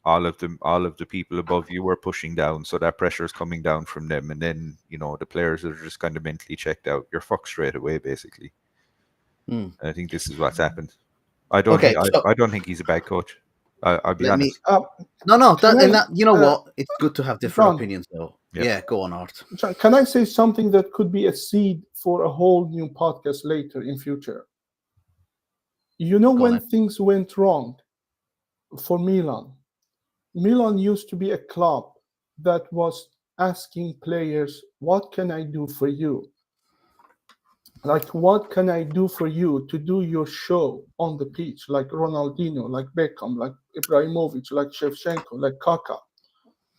[SPEAKER 6] all of the people above you are pushing down, so that pressure is coming down from them, and then, the players are just kind of mentally checked out. You're fucked straight away, basically. I think this is what's happened. I don't
[SPEAKER 8] Okay,
[SPEAKER 6] think
[SPEAKER 8] so
[SPEAKER 6] I don't think he's a bad coach. I'll be
[SPEAKER 8] let me.
[SPEAKER 6] honest.
[SPEAKER 8] No,
[SPEAKER 7] can I,
[SPEAKER 8] you know what? It's good to have different
[SPEAKER 7] John,
[SPEAKER 8] opinions, though.
[SPEAKER 6] Yeah.
[SPEAKER 8] Yeah, go on, Art.
[SPEAKER 7] John, can I say something that could be a seed for a whole new podcast later in future? You know
[SPEAKER 8] Go on,
[SPEAKER 7] when
[SPEAKER 8] then.
[SPEAKER 7] things went wrong for Milan? Milan used to be a club that was asking players, "What can I do for you?" Like, what can I do for you to do your show on the pitch? Like Ronaldinho, like Beckham, like Ibrahimovic, like Shevchenko, like Kaká.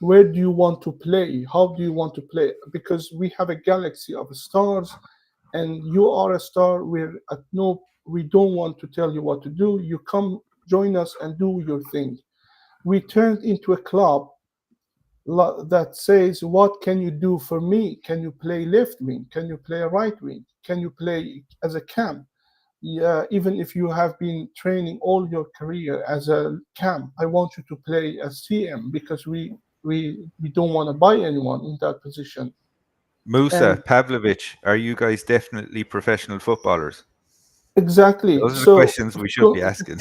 [SPEAKER 7] where do you want to play? How do you want to play? Because we have a galaxy of stars, and you are a star. We don't want to tell you what to do. You come join us and do your thing. We turned into a club that says, what can you do for me? Can you play left wing? Can you play right wing? Can you play as a cam? Yeah, even if you have been training all your career as a cam, I want you to play as CM, because we don't want to buy anyone in that position.
[SPEAKER 6] Musa,
[SPEAKER 7] And
[SPEAKER 6] Pavlovic, are you guys definitely professional footballers?
[SPEAKER 7] exactly.
[SPEAKER 6] Those are the
[SPEAKER 7] So
[SPEAKER 6] questions we should be asking.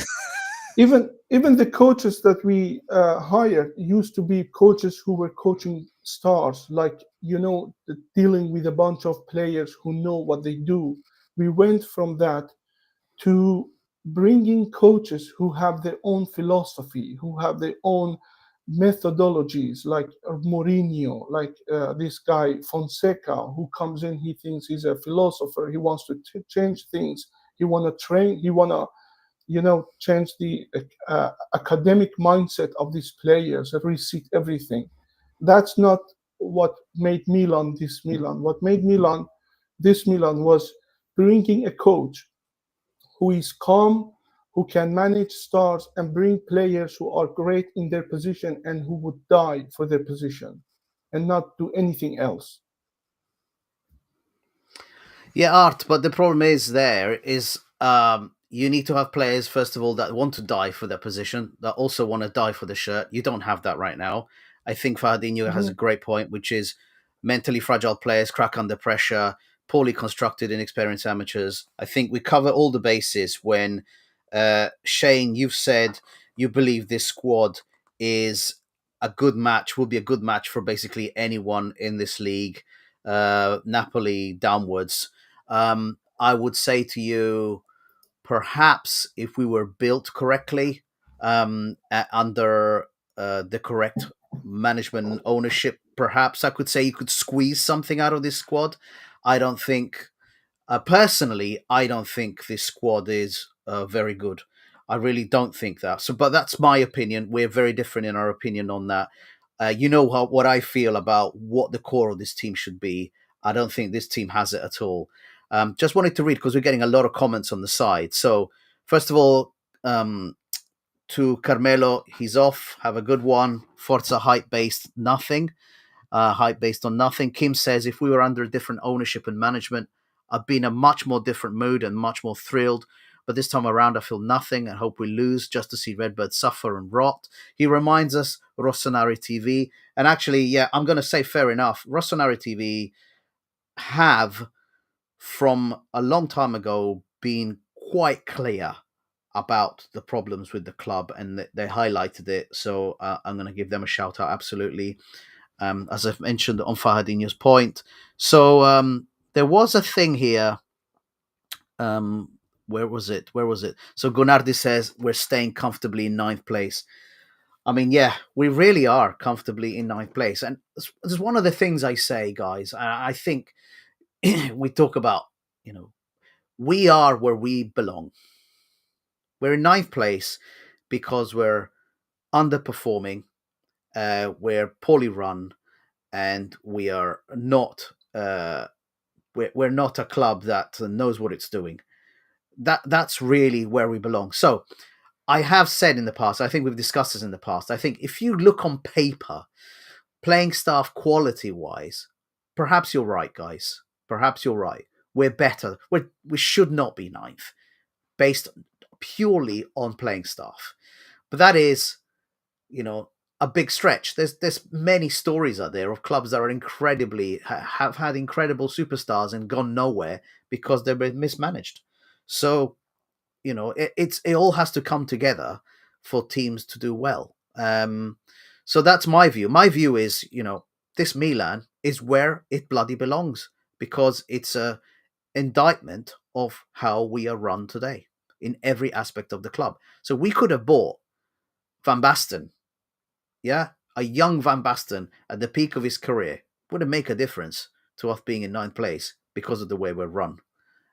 [SPEAKER 7] even the coaches that we hired used to be coaches who were coaching stars, like, dealing with a bunch of players who know what they do. We went from that to bringing coaches who have their own philosophy, who have their own methodologies, like Mourinho, like this guy Fonseca, who comes in, he thinks he's a philosopher, he wants to change things, he want to train, he want to change the academic mindset of these players, reset everything. That's not what made Milan this Milan. What made Milan this Milan was bringing a coach who is calm, who can manage stars and bring players who are great in their position and who would die for their position and not do anything else.
[SPEAKER 8] Yeah, Art, but the problem is you need to have players, first of all, that want to die for their position, that also want to die for the shirt. You don't have that right now. I think Fahadinho has a great point, which is mentally fragile players crack under pressure, poorly constructed, inexperienced amateurs. I think we cover all the bases when, Shane, you've said you believe this squad is will be a good match for basically anyone in this league, Napoli downwards. I would say to you, perhaps if we were built correctly, under the correct management and ownership, perhaps I could say you could squeeze something out of this squad. I don't think, personally, I don't think this squad is very good. I really don't think that. So, but that's my opinion. We're very different in our opinion on that. You know what I feel about what the core of this team should be. I don't think this team has it at all. Just wanted to read, because we're getting a lot of comments on the side. So, first of all, to Carmelo, he's off. Have a good one. Forza hype based nothing. Hype based on nothing. Kim says, if we were under different ownership and management, I'd be in a much more different mood and much more thrilled. But this time around, I feel nothing and hope we lose just to see Redbird suffer and rot. He reminds us Rossoneri TV. And actually, yeah, I'm going to say fair enough. Rossoneri TV have, from a long time ago, been quite clear about the problems with the club, and they highlighted it. So I'm going to give them a shout out, absolutely. As I've mentioned on Fahadinho's point. So there was a thing here. Where was it? So Gonardi says we're staying comfortably in ninth place. I mean, yeah, we really are comfortably in ninth place. And it's one of the things I say, guys. I think we talk about, we are where we belong. We're in ninth place because we're underperforming, we're poorly run, and we are not we're not a club that knows what it's doing. That's really where we belong. So I have said in the past, I think we've discussed this in the past, I think if you look on paper, playing staff quality wise, perhaps you're right, guys. Perhaps you're right. We're better. We should not be ninth based purely on playing staff. But that is, a big stretch. There's many stories out there of clubs that are have had incredible superstars and gone nowhere because they've been mismanaged. So it all has to come together for teams to do well. So that's my view. My view is, this Milan is where it bloody belongs, because it's a indictment of how we are run today in every aspect of the club. So we could have bought Van Basten, a young Van Basten at the peak of his career. Wouldn't make a difference to us being in ninth place because of the way we're run.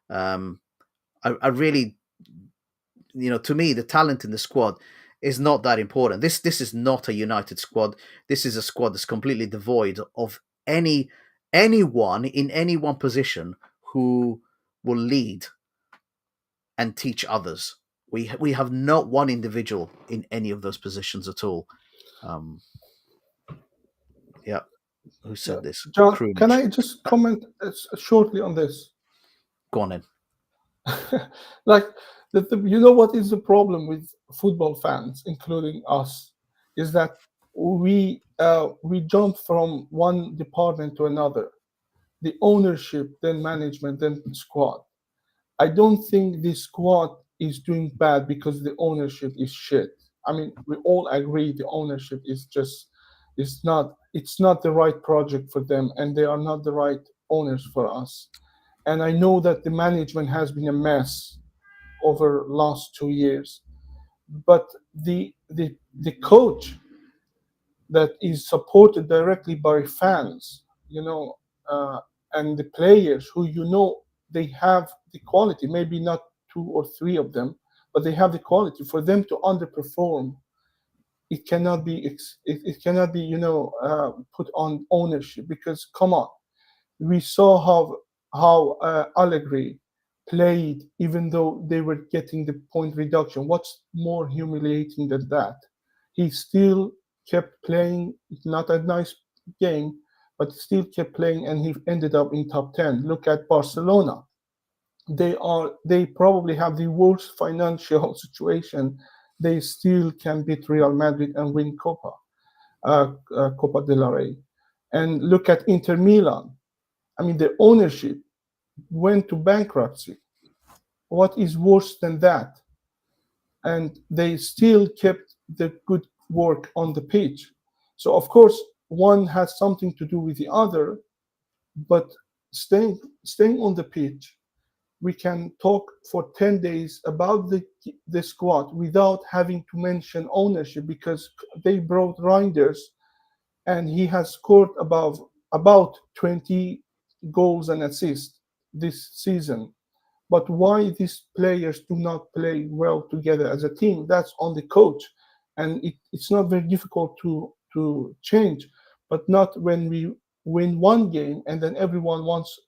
[SPEAKER 8] I really, to me, the talent in the squad, is not that important. This is not a united squad. This is a squad that's completely devoid of anyone in any one position who will lead and teach others. We have not one individual in any of those positions at all. Yeah, who said this?
[SPEAKER 7] John,
[SPEAKER 8] Krunic.
[SPEAKER 7] can I just comment shortly on this?
[SPEAKER 8] Go on in.
[SPEAKER 7] Like, you know what is the problem with football fans, including us, is that we jump from one department to another, the ownership, then management, then squad. I don't think the squad is doing bad because the ownership is shit. I mean, we all agree the ownership is just it's not the right project for them, and they are not the right owners for us. And I know that the management has been a mess over last 2 years, but the coach that is supported directly by fans, and the players who they have the quality, maybe not 2 or 3 of them, but they have the quality for them to underperform. It cannot be put on ownership, because come on, we saw how Allegri played even though they were getting the point reduction. What's more humiliating than that? He still kept playing, not a nice game, but still kept playing, and he ended up in top 10. Look at Barcelona. They probably have the worst financial situation. They still can beat Real Madrid and win Copa del Rey. And look at Inter Milan. I mean, the ownership went to bankruptcy. What is worse than that? And they still kept the good work on the pitch. So, of course, one has something to do with the other, but staying on the pitch, we can talk for 10 days about the squad without having to mention ownership, because they brought Reinders and he has scored about 20 goals and assists this season. But why these players do not play well together as a team, that's on the coach. And it's not very difficult to change, but not when we win one game and then everyone wants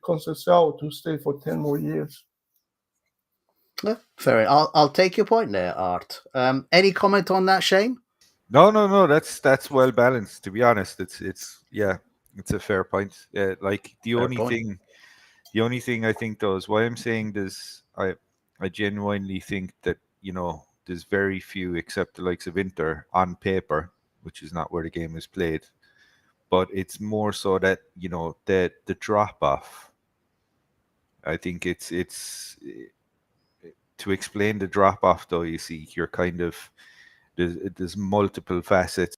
[SPEAKER 7] Conceição to stay for 10 more years.
[SPEAKER 8] Yeah, fair enough. I'll take your point there, Art. Any comment on that, Shane?
[SPEAKER 6] No. That's well balanced. To be honest, it's a fair point. Like the
[SPEAKER 8] Fair
[SPEAKER 6] only
[SPEAKER 8] point.
[SPEAKER 6] thing I think though is why I'm saying this. I genuinely think that there's very few, except the likes of Inter, on paper, which is not where the game is played. But it's more so that the drop off. I think it's to explain the drop off though. You see, you're kind of there's multiple facets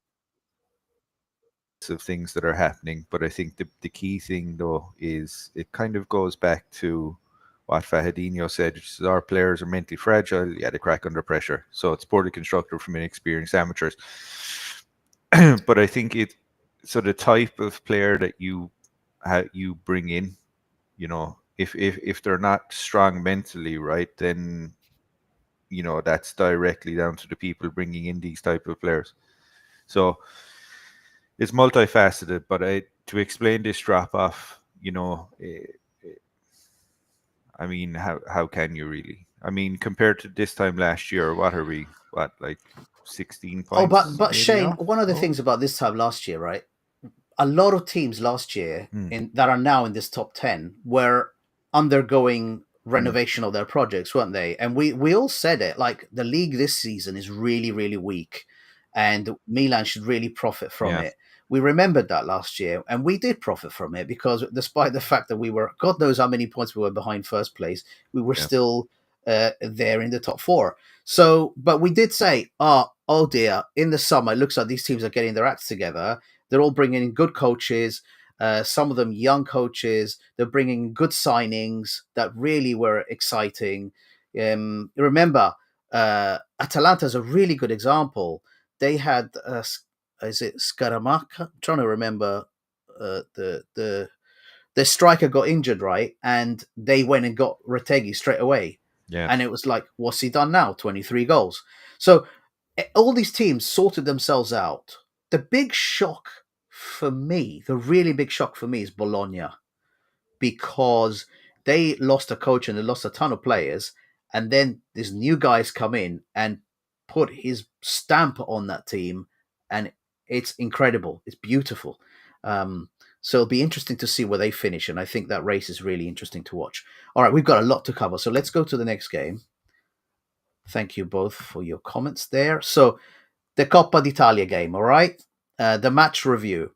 [SPEAKER 6] of things that are happening, but I think the key thing though is it kind of goes back to what Fahadinho said, which is our players are mentally fragile, they crack under pressure. So it's poorly constructed from inexperienced amateurs. But I think so the type of player that you bring in, if they're not strong mentally, right, then that's directly down to the people bringing in these type of players. So it's multifaceted, but to explain this drop off, I mean, how can you really? I mean, compared to this time last year, what are we? Like 16 points?
[SPEAKER 8] Oh, but Shane,
[SPEAKER 6] off?
[SPEAKER 8] one of the things about this time last year, right? A lot of teams last year that are now in this top 10 were undergoing renovation of their projects, weren't they? And we all said it, like the league this season is really, really weak, and Milan should really profit from it. We remembered that last year, and we did profit from it, because despite the fact that we were, God knows how many points we were behind first place, we were still there in the top 4. So, but we did say, oh dear, in the summer, it looks like these teams are getting their acts together. They're all bringing in good coaches, some of them young coaches. They're bringing good signings that really were exciting. Remember, Atalanta is a really good example. They had, is it Scaramuccia? I'm trying to remember. The striker got injured, right? And they went and got Retegui straight away.
[SPEAKER 6] Yeah.
[SPEAKER 8] And it was like, what's he done now? 23 goals. So all these teams sorted themselves out. The big shock for me, the really big shock for me, is Bologna, because they lost a coach and they lost a ton of players, and then these new guys come in and put his stamp on that team, and it's incredible. It's beautiful. So it'll be interesting to see where they finish, and I think that race is really interesting to watch. All right, we've got a lot to cover, so let's go to the next game. Thank you both for your comments there. So the Coppa d'Italia game, all right? The match review.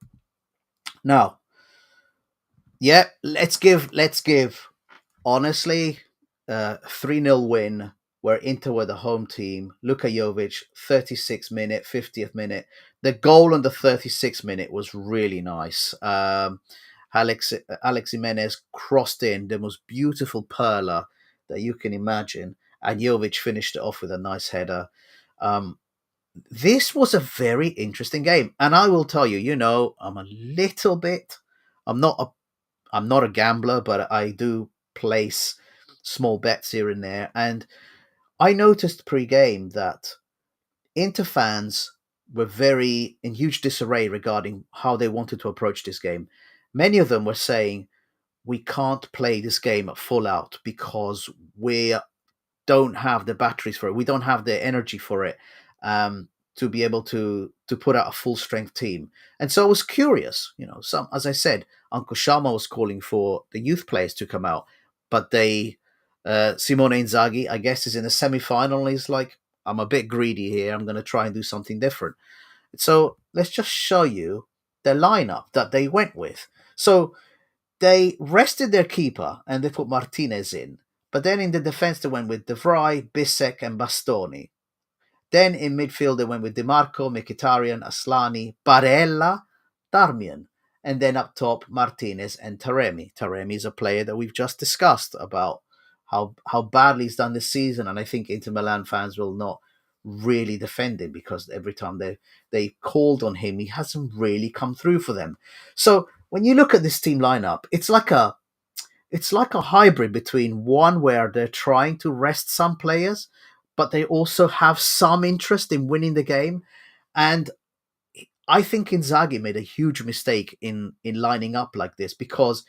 [SPEAKER 8] Now, yeah, let's give honestly 3-0 win where Inter were the home team. Luka Jovic, 36th minute, 50th minute. The goal on the 36th minute was really nice. Alex Jimenez crossed in the most beautiful perla that you can imagine, and Jovic finished it off with a nice header. This was a very interesting game, and I will tell you, I'm a little bit. I'm not a gambler, but I do place small bets here and there. And I noticed pre-game that Inter fans were very in huge disarray regarding how they wanted to approach this game. Many of them were saying, we can't play this game at full out because we don't have the batteries for it. We don't have the energy for it to be able to put out a full strength team. And so I was curious, as I said, Uncle Shama was calling for the youth players to come out, but Simone Inzaghi, I guess, is in the semi-final. And he's like, I'm a bit greedy here. I'm going to try and do something different. So let's just show you the lineup that they went with. So they rested their keeper and they put Martinez in. But then in the defense, they went with De Vrij, Bissek, and Bastoni. Then in midfield, they went with Di Marco, Mkhitaryan, Aslani, Barella, Darmian. And then up top, Martinez and Taremi. Taremi is a player that we've just discussed about how badly he's done this season. And I think Inter Milan fans will not really defend him because every time they called on him, he hasn't really come through for them. So when you look at this team lineup, it's like a hybrid between one where they're trying to rest some players, but they also have some interest in winning the game. And I think Inzaghi made a huge mistake in lining up like this because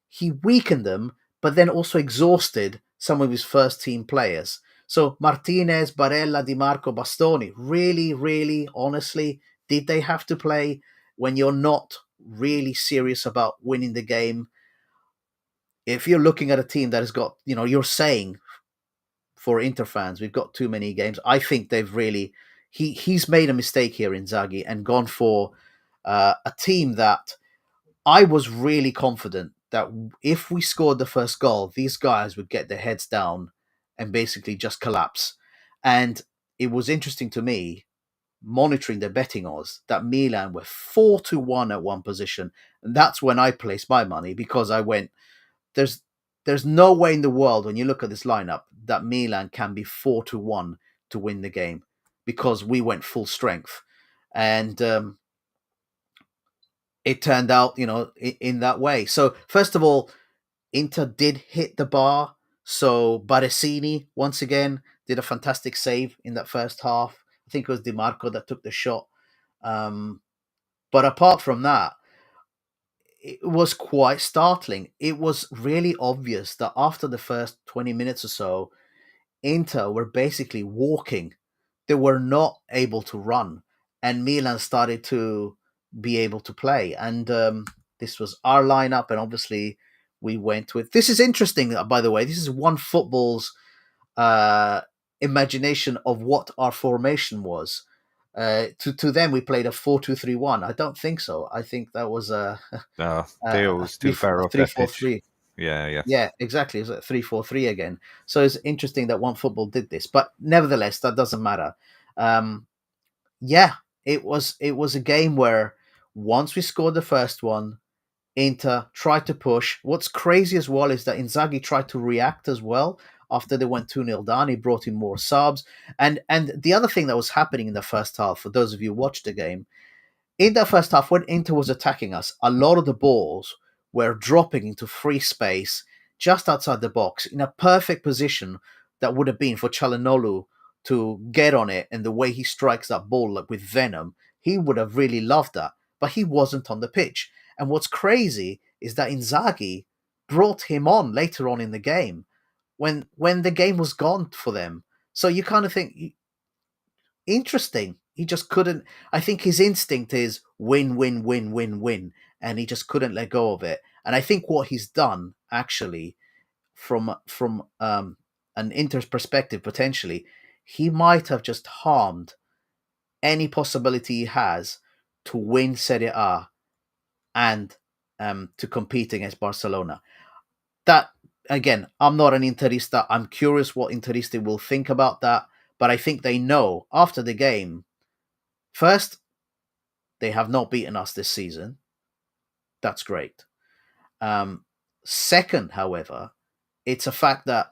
[SPEAKER 8] he weakened them, but then also exhausted some of his first team players. So Martinez, Barella, Di Marco, Bastoni, really, really, honestly, did they have to play when you're not really serious about winning the game? If you're looking at a team that has got, you're saying for Inter fans, we've got too many games. I think they've really, he's made a mistake here, Inzaghi, and gone for a team that I was really confident that if we scored the first goal, these guys would get their heads down and basically just collapse. And it was interesting to me, monitoring the betting odds, that Milan were 4-1 at one position. And that's when I placed my money because I went, there's no way in the world when you look at this lineup that Milan can be 4-1 to win the game because we went full strength. And it turned out, in that way. So first of all, Inter did hit the bar. So Barresini, once again, did a fantastic save in that first half. I think it was Di Marco that took the shot. But apart from that, it was quite startling. It was really obvious that after the first 20 minutes or so, Inter were basically walking. They were not able to run. And Milan started to be able to play. And this was our lineup. And obviously we went with... This is interesting, by the way. This is One Football's imagination of what our formation was. To them, we played a 4-2-3-1. I don't think so. I think that was a...
[SPEAKER 6] No, Theo was too far up that pitch. Yeah,
[SPEAKER 8] exactly. It was 3-4-3 again. So it's interesting that One Football did this, but nevertheless, that doesn't matter. It was a game where once we scored the first one, Inter tried to push. What's crazy as well is that Inzaghi tried to react as well after they went 2-0 down. He brought in more subs, and the other thing that was happening in the first half, for those of you who watched the game, in the first half when Inter was attacking us, a lot of the balls were dropping into free space just outside the box in a perfect position that would have been for Çalhanoğlu to get on it, and the way he strikes that ball like with venom, he would have really loved that. But he wasn't on the pitch. And what's crazy is that Inzaghi brought him on later on in the game when the game was gone for them. So you kind of think, interesting. He just couldn't. I think his instinct is win, win, win, win, win, and he just couldn't let go of it. And I think what he's done actually, from an Inter's perspective, potentially, he might have just harmed any possibility he has to win Serie A and to compete against Barcelona. That, again, I'm not an Interista. I'm curious what Interista will think about that. But I think they know after the game, first, they have not beaten us this season. That's great. Second, however, it's a fact that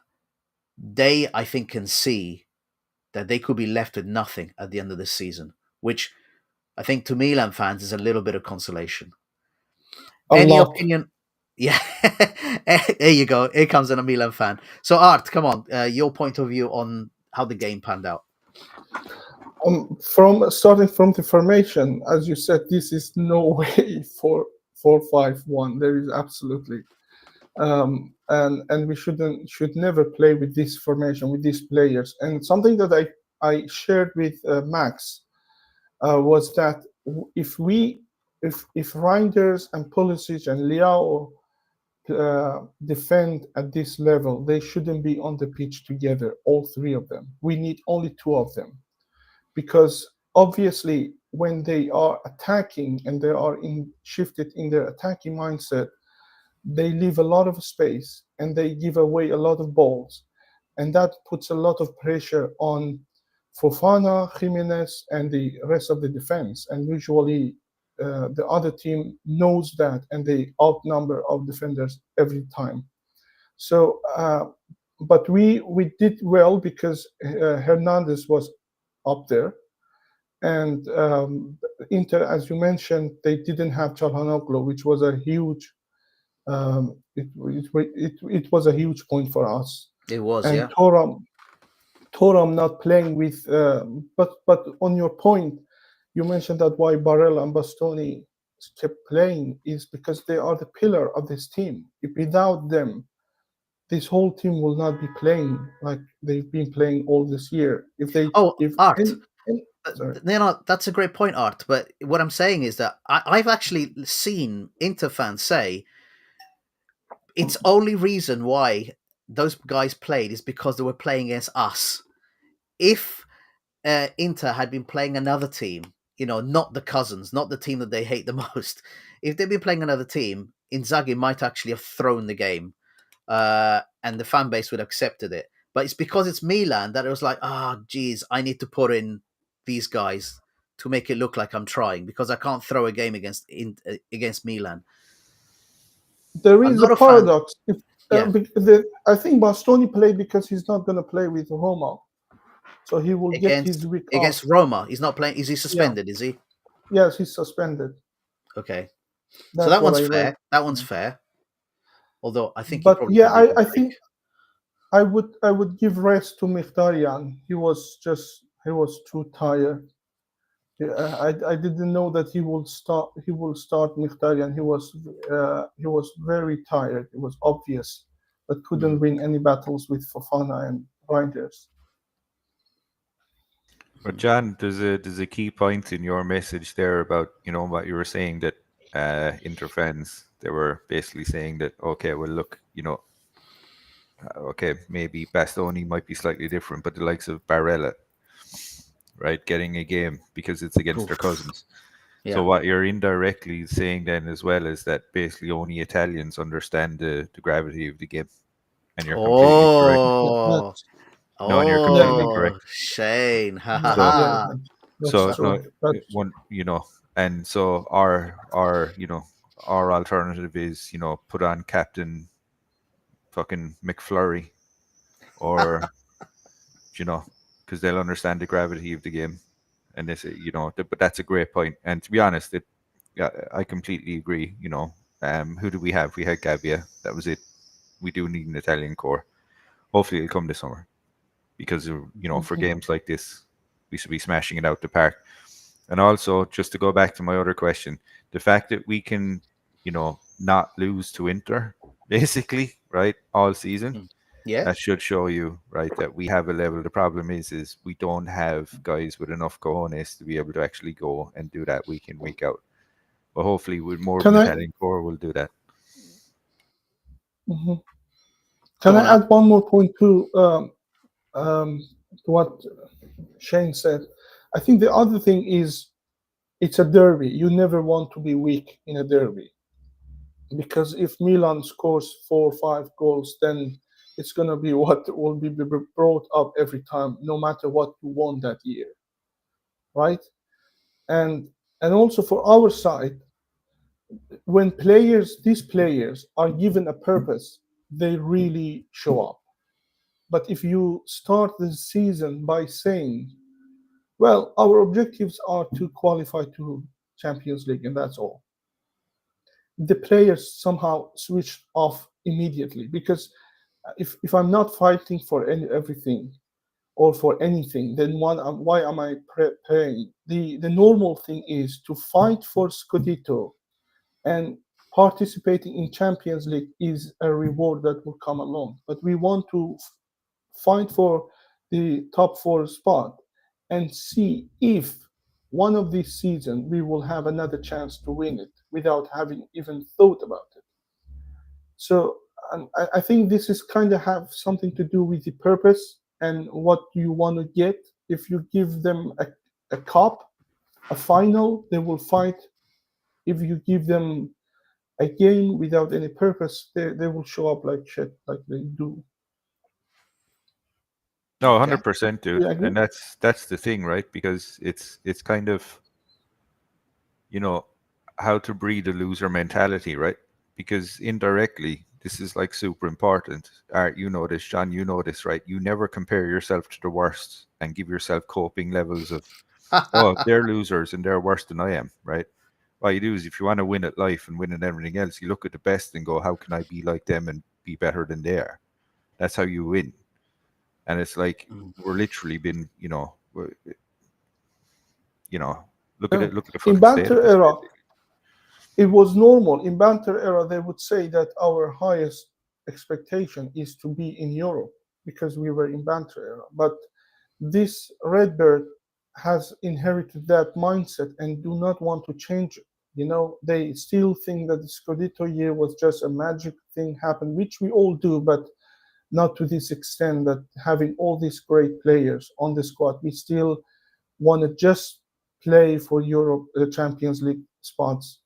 [SPEAKER 8] they, I think, can see that they could be left with nothing at the end of the season, which I think to Milan fans is a little bit of consolation. Any opinion? Yeah, there you go. Here comes a Milan fan. So, Art, come on, your point of view on how the game panned out.
[SPEAKER 7] From starting from the formation, as you said, this is no way for 4-5-1. There is absolutely, and we should never play with this formation with these players. And something that I shared with Max was that if Reinders and Pulisic and Leao defend at this level, they shouldn't be on the pitch together, all three of them. We need only two of them, because obviously when they are attacking and they are shifted in their attacking mindset, they leave a lot of space and they give away a lot of balls, and that puts a lot of pressure on Fofana, Jimenez, and the rest of the defense. And usually the other team knows that, and they outnumber our defenders every time. So, but we did well because Hernandez was up there, and Inter, as you mentioned, they didn't have Çalhanoğlu, which was a huge. It was a huge point for us.
[SPEAKER 8] It was,
[SPEAKER 7] and
[SPEAKER 8] yeah.
[SPEAKER 7] Thuram not playing with, but on your point, you mentioned that why Barella and Bastoni kept playing is because they are the pillar of this team. Without them, this whole team will not be playing like they've been playing all this year.
[SPEAKER 8] Art. That's a great point, Art. But what I'm saying is that I've actually seen Inter fans say it's only reason why those guys played is because they were playing against us. If Inter had been playing another team, not the cousins, not the team that they hate the most, if they'd been playing another team, Inzaghi might actually have thrown the game, and the fan base would have accepted it. But it's because it's Milan that it was like, geez, I need to put in these guys to make it look like I'm trying, because I can't throw a game against Milan.
[SPEAKER 7] There is a paradox. I think Bastoni played because he's not going to play with Roma, so he will get his week
[SPEAKER 8] against
[SPEAKER 7] off.
[SPEAKER 8] Roma. He's not playing. Is he suspended?
[SPEAKER 7] Yeah.
[SPEAKER 8] Is he?
[SPEAKER 7] Yes, he's suspended.
[SPEAKER 8] Okay, so that one's fair. That one's fair. Although I think,
[SPEAKER 7] but yeah, I think I would give rest to Mkhitaryan. He was too tired. I didn't know that he will start Mkhitaryan. He was very tired. It was obvious, but couldn't win any battles with Fofana and Reinders.
[SPEAKER 6] But John, there's a key point in your message there about what you were saying, that Inter fans, they were basically saying that, okay, well look, okay, maybe Bastoni might be slightly different, but the likes of Barella, right, getting a game because it's against their cousins. Yeah. So what you're indirectly saying then as well is that basically only Italians understand the gravity of the game, and you're completely correct. No, and you're completely correct.
[SPEAKER 8] Shane,
[SPEAKER 6] and so our alternative is put on Captain fucking McFlurry, or because they'll understand the gravity of the game, and this but that's a great point. And to be honest, I completely agree. Who do we have? We had Gabbia. That was it. We do need an Italian core. Hopefully it'll come this summer. because for games like this, we should be smashing it out the park. And also, just to go back to my other question, the fact that we can, not lose to Inter, basically, right, all season,
[SPEAKER 8] Yeah.
[SPEAKER 6] that should show you, right, that we have a level. The problem is we don't have guys with enough cojones to be able to actually go and do that week in, week out. But hopefully, with more of
[SPEAKER 7] Can
[SPEAKER 6] an
[SPEAKER 7] I
[SPEAKER 6] Italian core, we'll do that.
[SPEAKER 7] mhm.
[SPEAKER 8] Go
[SPEAKER 7] Can
[SPEAKER 8] on,
[SPEAKER 7] I
[SPEAKER 8] Al.
[SPEAKER 7] add one more point to what Shane said? I think the other thing is it's a derby. You never want to be weak in a derby, because if Milan scores 4 or 5 goals, then it's going to be what will be brought up every time, no matter what you won that year, right? And also for our side, when these players are given a purpose, they really show up. But if you start the season by saying, well, our objectives are to qualify to Champions League and that's all, the players somehow switch off immediately, because if I'm not fighting for everything or for anything, then why am I praying? The normal thing is to fight for Scudetto, and participating in Champions League is a reward that will come along. But we want to fight for the top 4 spot and see if one of these seasons we will have another chance to win it without having even thought about it. So I think this is kind of have something to do with the purpose and what you want to get. If you give them a cup, a final, they will fight. If you give them a game without any purpose, they will show up like shit, like they do.
[SPEAKER 6] No,
[SPEAKER 8] Okay.
[SPEAKER 6] 100%, dude.
[SPEAKER 7] You agree?
[SPEAKER 6] And that's the thing, right? Because it's kind of, how to breed a loser mentality, right? Because indirectly, this is like super important. Art, you know this, John, you know this, right? You never compare yourself to the worst and give yourself coping levels of, oh, they're losers and they're worse than I am, right? What you do is, if you want to win at life and win at everything else, you look at the best and go, how can I be like them and be better than they are? That's how you win. And it's like, we're literally been, look at it, look at the
[SPEAKER 7] In
[SPEAKER 6] fucking state of
[SPEAKER 7] Banter
[SPEAKER 6] us,
[SPEAKER 7] era,
[SPEAKER 6] basically.
[SPEAKER 7] it was normal. In Banter era, they would say that our highest expectation is to be in Europe because we were in Banter era. But this Redbird has inherited that mindset and do not want to change it. They still think that the Scudetto year was just a magic thing happened, which we all do, but not to this extent, that having all these great players on the squad, we still want to just play for Europe, the Champions League spots,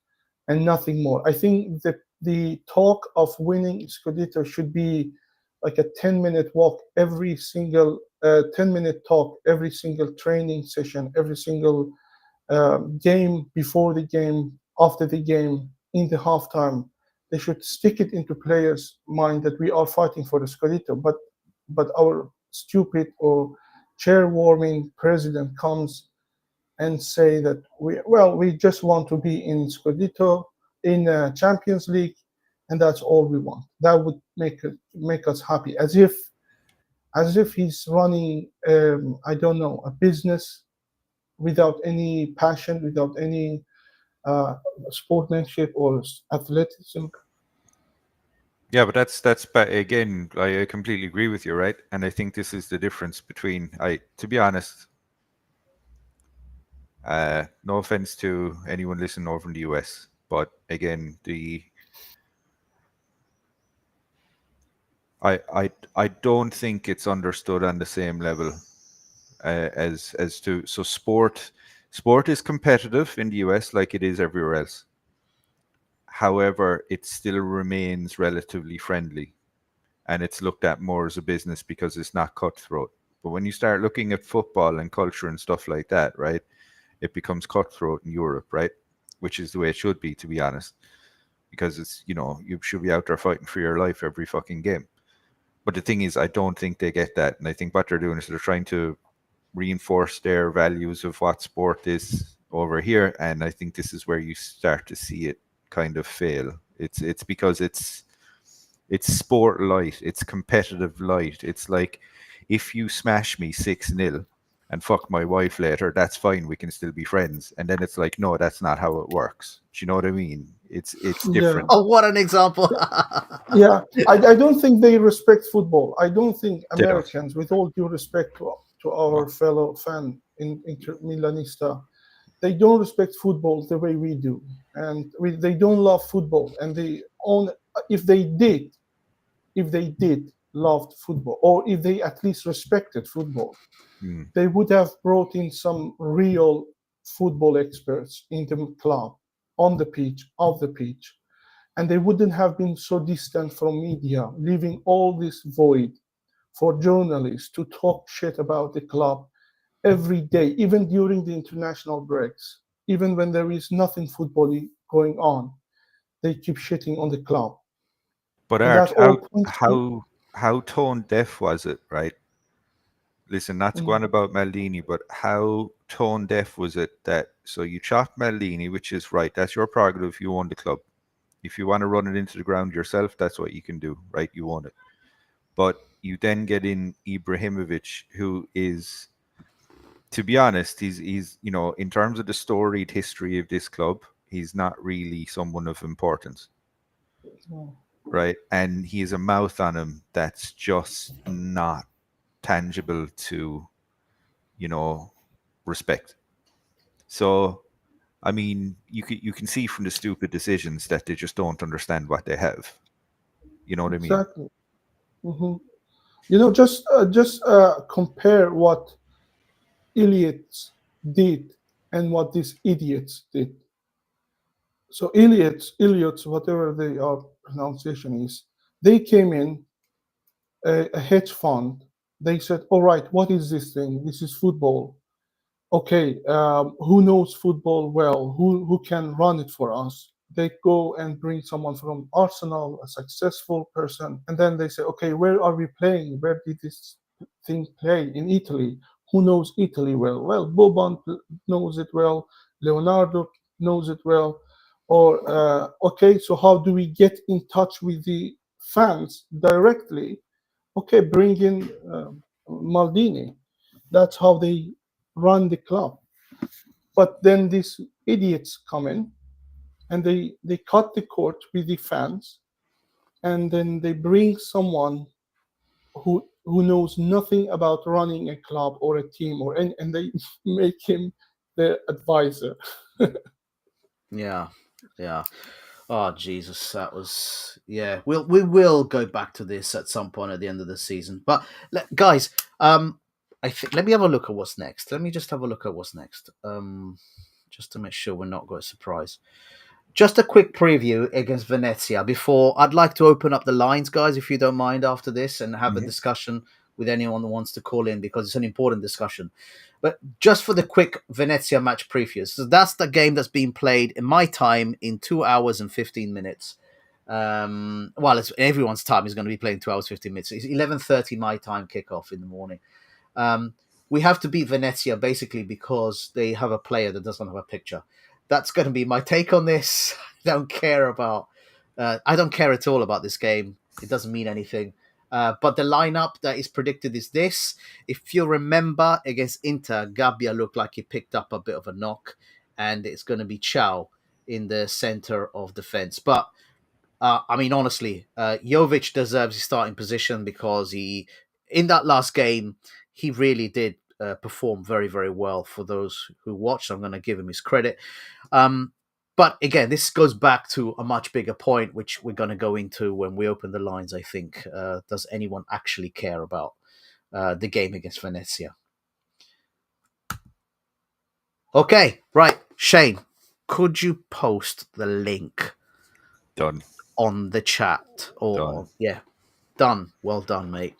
[SPEAKER 7] and nothing more. I think that the talk of winning Scudetto should be like a 10-minute walk every single 10-minute talk every single training session, every single game, before the game, after the game, in the halftime. They should stick it into players' mind that we are fighting for the Scudetto. But our stupid or chair-warming president comes and say that we just want to be in Scudetto, in Champions League, and that's all we want. That would make us happy, as if he's running I don't know, a business without any passion, without any sportsmanship or athleticism.
[SPEAKER 6] Yeah, but again, I completely agree with you, right? And I think this is the difference between, to be honest, no offense to anyone listening over in the US, but again, I don't think it's understood on the same level as to, so sport is competitive in the US like it is everywhere else. However, it still remains relatively friendly, and it's looked at more as a business because it's not cutthroat. But when you start looking at football and culture and stuff like that, right, it becomes cutthroat in Europe, right? Which is the way it should be, to be honest, because it's, you should be out there fighting for your life every fucking game. But the thing is, I don't think they get that. And I think what they're doing is they're trying to reinforce their values of what sport is over here. And I think this is where you start to see it kind of fail. It's because it's sport light, it's competitive light. It's like, if you smash me 6-0 and fuck my wife later, that's fine. We can still be friends. And then it's like, no, that's not how it works. Do you know what I mean? It's different.
[SPEAKER 8] Oh, what an example!
[SPEAKER 7] Yeah, I don't think they respect football. I don't think
[SPEAKER 6] They don't.
[SPEAKER 7] Americans, with all due respect to our fellow fan in Milanista, they don't respect football the way we do, and they don't love football. And they own, if they did loved football, or if they at least respected football, they would have brought in some real football experts in the club, on the pitch, off the pitch, and they wouldn't have been so distant from media, leaving all this void for journalists to talk shit about the club every day, even during the international breaks, even when there is nothing footbally going on. They keep shitting on the club.
[SPEAKER 6] But
[SPEAKER 7] And
[SPEAKER 6] Art,
[SPEAKER 7] that all points to
[SPEAKER 6] how tone deaf was it, right? Listen, not to go on about Maldini, but how tone deaf was it that, so you chopped Maldini, which is right, that's your prerogative, you own the club. If you want to run it into the ground yourself, that's what you can do, right? You own it. But you then get in Ibrahimovic, who is, to be honest, he's you know, in terms of the storied history of this club, he's not really someone of importance, right? And he has a mouth on him that's just not tangible to, you know, respect. So, I mean, you can see from the stupid decisions that they just don't understand what they have. You know what I mean?
[SPEAKER 7] exactly. You know, just compare what idiots did and what these idiots did. So idiots, whatever their pronunciation is, they came in a hedge fund. They said, "All right, what is this thing? This is football. Okay, who knows football well? Who can run it for us?" They go and bring someone from Arsenal, a successful person, and then they say, "Okay, where are we playing? Where did this thing play in Italy? Who knows Italy well?" Well, Boban knows it well. Leonardo knows it well. Or okay, so how do we get in touch with the fans directly? Okay, bring in Maldini. That's how they run the club. But then these idiots come in and they cut the court with the fans, and then they bring someone who knows nothing about running a club or a team or any, and they make him their advisor.
[SPEAKER 8] Yeah. Oh Jesus, that was We will go back to this at some point at the end of the season. But guys, let me have a look at what's next. Let me just have a look at what's next. Just to make sure we're not going to surprise. Just a quick preview against Venezia before I'd like to open up the lines, guys, if you don't mind, after this and have a discussion with anyone that wants to call in, because it's an important discussion. But just for the quick Venezia match preview. So that's the game that's being played in my time in 2 hours and 15 minutes. Well, it's everyone's time is going to be playing 2 hours, 15 minutes. It's 11:30 my time kickoff in the morning. We have to beat Venezia basically because they have a player that doesn't have a picture. That's going to be my take on this. I don't care at all about this game. It doesn't mean anything. But the lineup that is predicted is this. If you remember, against Inter, Gabbia looked like he picked up a bit of a knock, and it's going to be Chow in the center of defense. But I mean, honestly, Jovic deserves his starting position because in that last game, he really did perform very, very well for those who watched. I'm going to give him his credit. But again, this goes back to a much bigger point, which we're going to go into when we open the lines, I think. Does anyone actually care about the game against Venezia? Okay, right. Shane, could you post the link
[SPEAKER 6] Done.
[SPEAKER 8] on the chat?
[SPEAKER 6] Done.
[SPEAKER 8] Yeah, done. Well done, mate.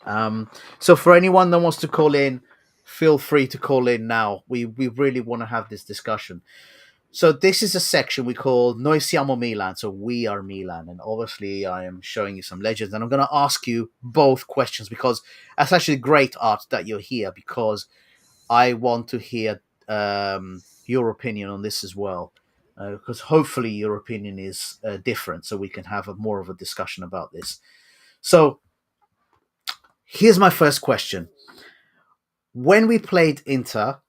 [SPEAKER 8] So for anyone that wants to call in, feel free to call in now. We really want to have this discussion. So this is a section we call Noi siamo Milan, so we are Milan. And obviously I am showing you some legends, and I'm going to ask you both questions because that's actually great, Art, that you're here, because I want to hear your opinion on this as well. Because hopefully your opinion is different, so we can have more of a discussion about this. So here's my first question. when we played Inter,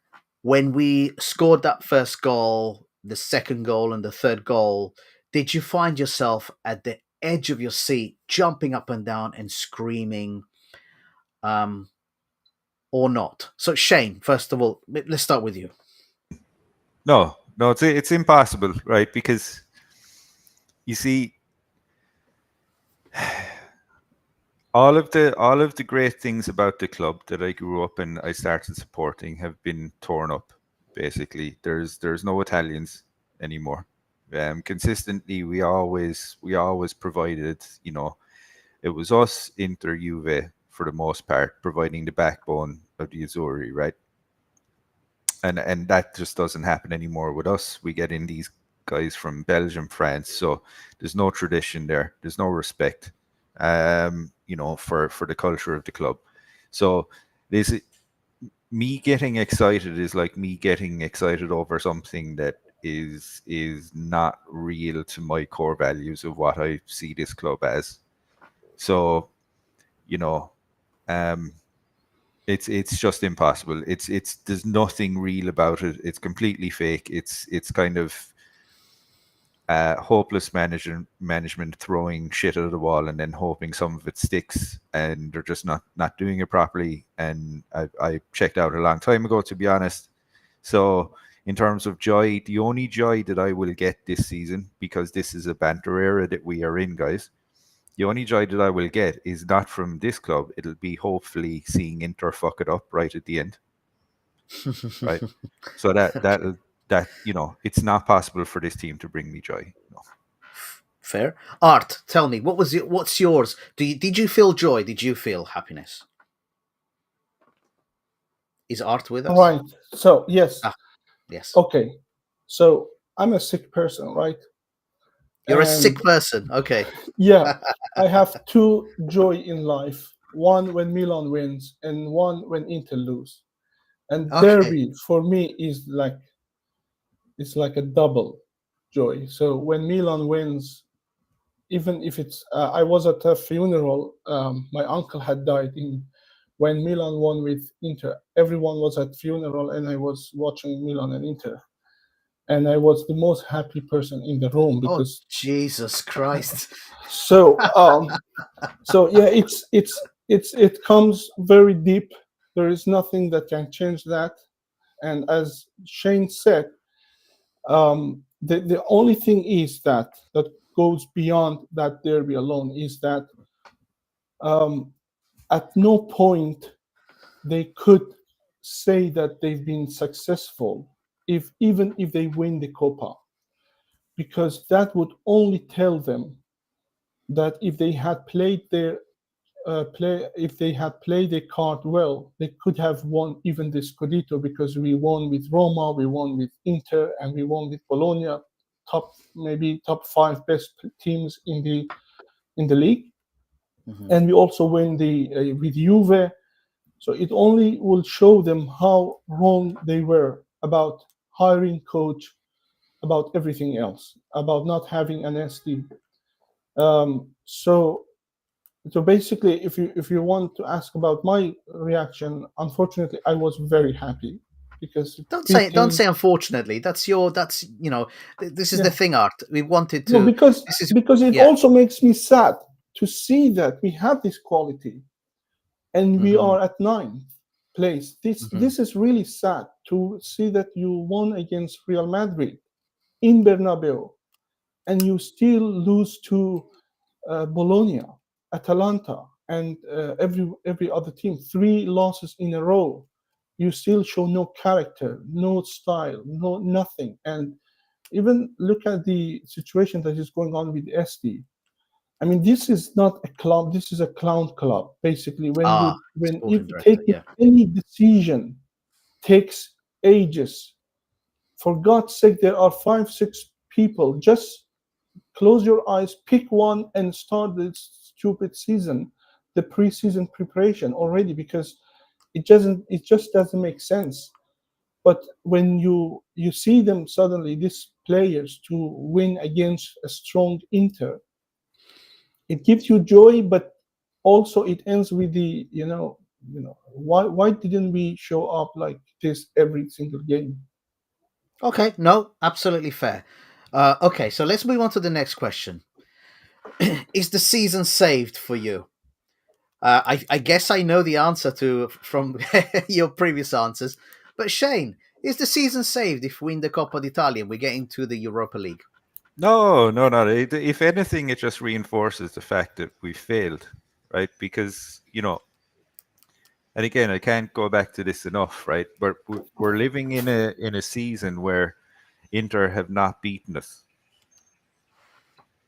[SPEAKER 8] when we scored that first goal, the second goal, and the third goal, did you find yourself at the edge of your seat, jumping up and down and screaming, or not? So, Shane, first of all, let's start with you.
[SPEAKER 6] No, it's impossible, right? Because you see, all of the great things about the club that I grew up and I started supporting have been torn up. Basically, there's no Italians anymore. Consistently, we always provided, it was us, Inter, Juve, for the most part, providing the backbone of the Azzurri, right? And that just doesn't happen anymore with us. We get in these guys from Belgium, France, so there's no tradition there. There's no respect, for the culture of the club. So this, me getting excited is like me getting excited over something that is not real to my core values of what I see this club as. So, it's just impossible. It's there's nothing real about it. It's completely fake. It's kind of hopeless management throwing shit at the wall and then hoping some of it sticks, and they're just not doing it properly. And I checked out a long time ago, to be honest. So in terms of joy, the only joy that I will get this season, because this is a banter era that we are in, guys, the only joy that I will get is not from this club. It'll be hopefully seeing Inter fuck it up right at the end. Right. So that it's not possible for this team to bring me joy. No.
[SPEAKER 8] Fair. Art, tell me, what's yours? Did you feel joy? Did you feel happiness? Is Art with us?
[SPEAKER 7] Right. So yes.
[SPEAKER 8] Yes.
[SPEAKER 7] Okay. So I'm a sick person, right?
[SPEAKER 8] You're a sick person. Okay.
[SPEAKER 7] Yeah. I have two joy in life. One when Milan wins and one when Inter lose. And derby for me is like, it's like a double joy. So when Milan wins, even if it's I was at a funeral, my uncle had died when Milan won with Inter. Everyone was at funeral and I was watching Milan and Inter, and I was the most happy person in the room because
[SPEAKER 8] Jesus Christ.
[SPEAKER 7] So yeah, it comes very deep. There is nothing that can change that. And as Shane said, the only thing is that goes beyond that derby alone is that at no point they could say that they've been successful even if they win the Copa, because that would only tell them that if they had played their card well, they could have won even the Scudetto, because we won with Roma, we won with Inter, and we won with Bologna, maybe top 5 best teams in the league. Mm-hmm. And we also win with Juve. So it only will show them how wrong they were about hiring coach, about everything else, about not having an SD. So basically, if you want to ask about my reaction, unfortunately, I was very happy because
[SPEAKER 8] don't say unfortunately. This is the thing, Art. We wanted to.
[SPEAKER 7] No, because it also makes me sad to see that we have this quality, and we are at 9th place. This is really sad to see that you won against Real Madrid in Bernabeu, and you still lose to Bologna, Atalanta, and every other team. 3 losses in a row. You still show no character, no style, no nothing. And even look at the situation that is going on with SD. I mean, this is not a club. This is a clown club. Basically, any decision takes ages. For God's sake, there are 5-6 people. Just close your eyes, pick one, and start this stupid season, the preseason preparation already, because it just doesn't make sense. But when you see them suddenly, these players, to win against a strong Inter, it gives you joy, but also it ends with the Why didn't we show up like this every single game?
[SPEAKER 8] Okay, no, absolutely fair. Okay, so let's move on to the next question. Is the season saved for you? I guess I know the answer to from your previous answers, but Shane, is the season saved if we win the Coppa d'Italia and we get into the Europa League?
[SPEAKER 6] No, no, no. If anything, it just reinforces the fact that we failed, right? Because, and again, I can't go back to this enough, right? But we're living in a season where Inter have not beaten us,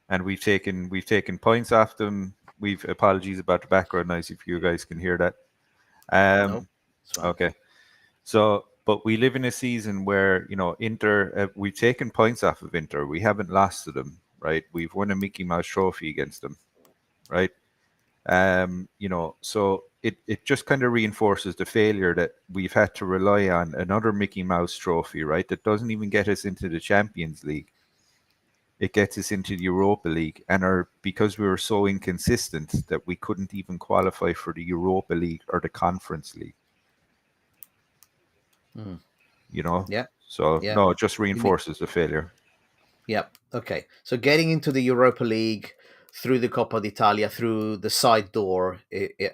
[SPEAKER 6] and we've taken points off them. We've apologies about the background noise if you guys can hear that.
[SPEAKER 8] No, it's fine.
[SPEAKER 6] Okay. So, but we live in a season where, Inter, we've taken points off of Inter. We haven't lost to them, right? We've won a Mickey Mouse trophy against them, right? So it just kind of reinforces the failure that we've had to rely on another Mickey Mouse trophy, right? That doesn't even get us into the Champions League. It gets us into the Europa League, and because we were so inconsistent that we couldn't even qualify for the Europa League or the Conference League.
[SPEAKER 8] Yeah.
[SPEAKER 6] So
[SPEAKER 8] Yeah.
[SPEAKER 6] no, it just reinforces the failure.
[SPEAKER 8] Yep. Okay. So getting into the Europa League through the Coppa d'Italia, through the side door,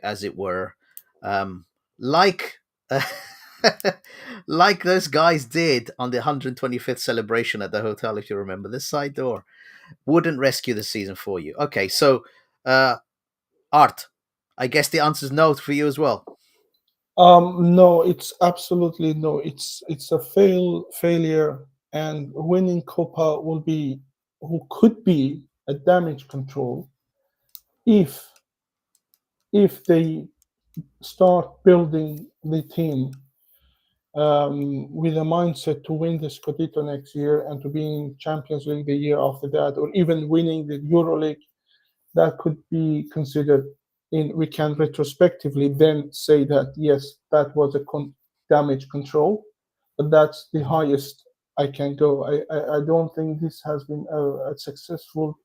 [SPEAKER 8] as it were, like like those guys did on the 125th celebration at the hotel, if you remember, this side door wouldn't rescue the season for you. Okay. So, Art, I guess the answer is no for you as well.
[SPEAKER 7] No, it's absolutely no. It's a failure, and winning Copa could be a damage control if they start building the team with a mindset to win the Scudetto next year and to be in Champions League the year after that, or even winning the Euro League. That could be considered. We can retrospectively then say that yes, that was a damage control, but that's the highest I can go. I don't think this has been a successful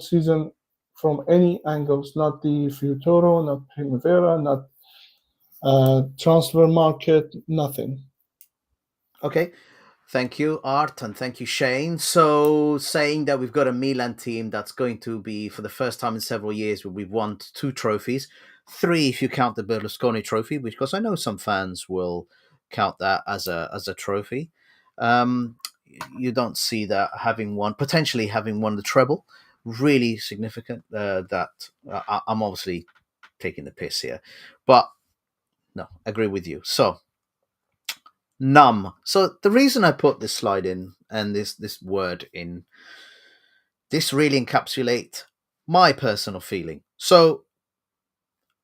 [SPEAKER 7] season from any angles. Not the Futuro, not Primavera, not transfer market, nothing.
[SPEAKER 8] Okay. Thank you, Art, and thank you, Shane. So, saying that we've got a Milan team that's going to be, for the first time in several years, we've won 2 trophies, 3 if you count the Berlusconi Trophy, because I know some fans will count that as a trophy. You don't see that potentially having won the treble, really significant. I'm obviously taking the piss here, but no, I agree with you. So, numb. So the reason I put this slide in and this word in, this really encapsulate my personal feeling. So,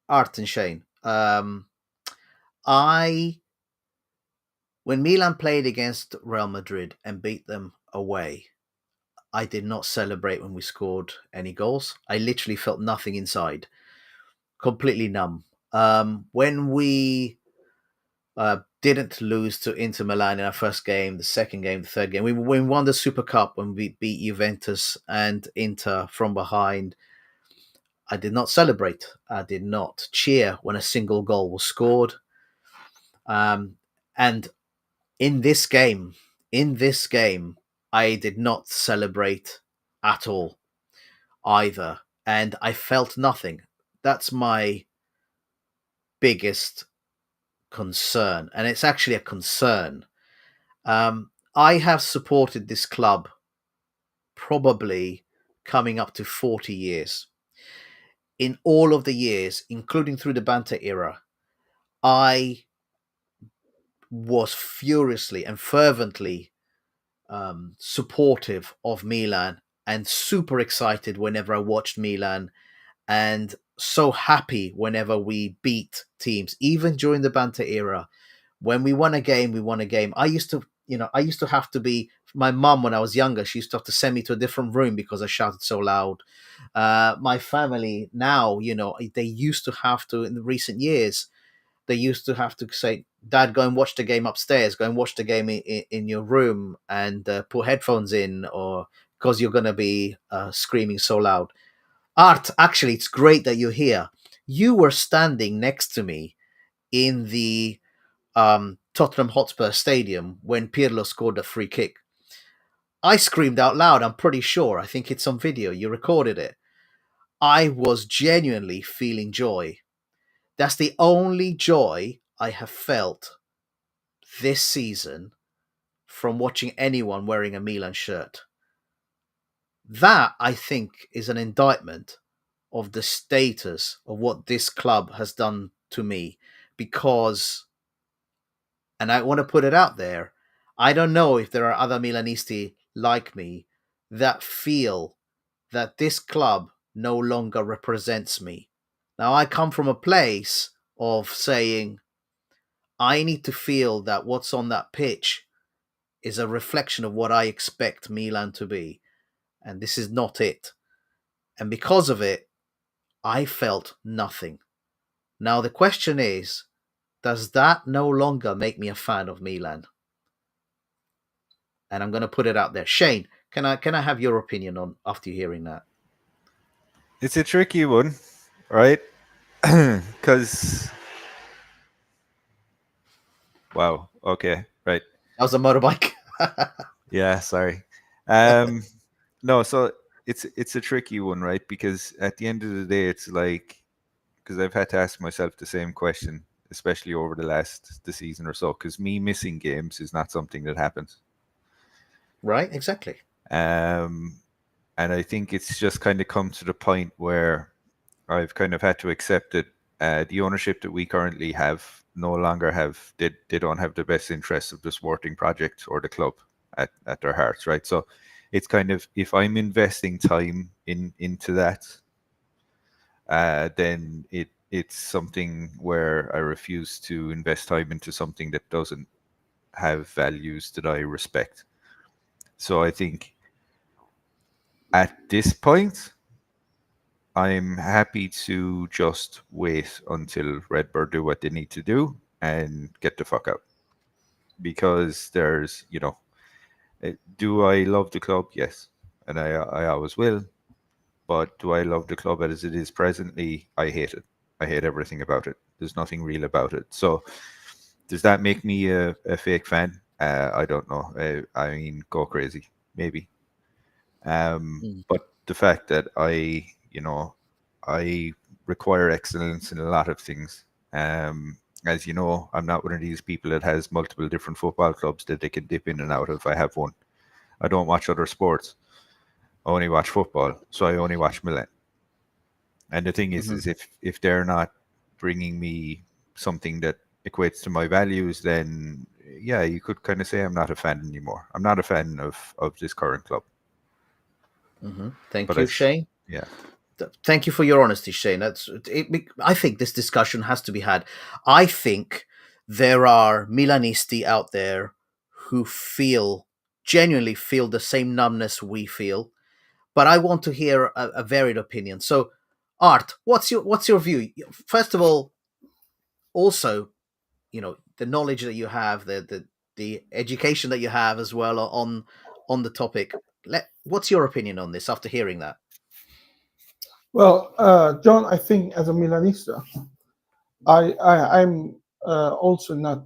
[SPEAKER 8] Art and Shane, when Milan played against Real Madrid and beat them away, I did not celebrate when we scored any goals. I literally felt nothing inside, completely numb. When we didn't lose to Inter Milan in our first game, the second game, the third game. We won the Super Cup when we beat Juventus and Inter from behind. I did not celebrate. I did not cheer when a single goal was scored. And in this game, I did not celebrate at all either. And I felt nothing. That's my biggest concern. And it's actually a concern. I have supported this club probably coming up to 40 years. In all of the years, including through the Banter era, I was furiously and fervently supportive of Milan and super excited whenever I watched Milan and so happy whenever we beat teams, even during the Banter era. When we won a game, we won a game. I used to have to be, my mum, when I was younger, she used to have to send me to a different room because I shouted so loud. My family now, they used to have to, in the recent years, they used to have to say, Dad, go and watch the game upstairs, go and watch the game in your room and put headphones in, or because you're going to be screaming so loud. Art, actually, it's great that you're here. you were standing next to me in the Tottenham Hotspur Stadium when Pirlo scored a free kick. I screamed out loud, I'm pretty sure. I think it's on video. You recorded it. I was genuinely feeling joy. That's the only joy I have felt this season from watching anyone wearing a Milan shirt. That, I think, is an indictment of the status of what this club has done to me, because, and I want to put it out there, I don't know if there are other Milanisti like me that feel that this club no longer represents me. Now, I come from a place of saying, I need to feel that what's on that pitch is a reflection of what I expect Milan to be. And this is not it. And because of it, I felt nothing. Now, the question is, does that no longer make me a fan of Milan? And I'm going to put it out there. Shane, can I have your opinion on after hearing that?
[SPEAKER 6] It's a tricky one, right? Because, wow, okay, right.
[SPEAKER 8] That was a motorbike.
[SPEAKER 6] Yeah, sorry. No, so it's a tricky one, right? Because at the end of the day, it's like, because I've had to ask myself the same question, especially over the season or so, because me missing games is not something that happens.
[SPEAKER 8] Right, exactly.
[SPEAKER 6] And I think it's just kind of come to the point where I've kind of had to accept that the ownership that we currently have no longer they don't have the best interests of the sporting project or the club at their hearts, right? So it's kind of, if I'm investing time into that, then it's something where I refuse to invest time into something that doesn't have values that I respect. So I think at this point, I'm happy to just wait until Redbird do what they need to do and get the fuck out. Because there's, do I love the club? Yes. And I always will. But do I love the club as it is presently? I hate it. I hate everything about it. There's nothing real about it. So does that make me a fake fan? I don't know. I mean, go crazy, maybe. But the fact that I require excellence in a lot of things. As you know, I'm not one of these people that has multiple different football clubs that they can dip in and out of. I have one. I don't watch other sports. I only watch football, so I only watch Milan. And the thing is if they're not bringing me something that equates to my values, then yeah, you could kind of say I'm not a fan anymore. I'm not a fan of this current club.
[SPEAKER 8] Thank you, Shane.
[SPEAKER 6] Yeah.
[SPEAKER 8] Thank you for your honesty, Shane. I think this discussion has to be had. I think there are Milanisti out there who genuinely feel the same numbness we feel, but I want to hear a varied opinion. So, Art, what's your view? First of all, also, the knowledge that you have, the education that you have as well on the topic. What's your opinion on this after hearing that?
[SPEAKER 7] Well, John, I think as a Milanista, I'm also not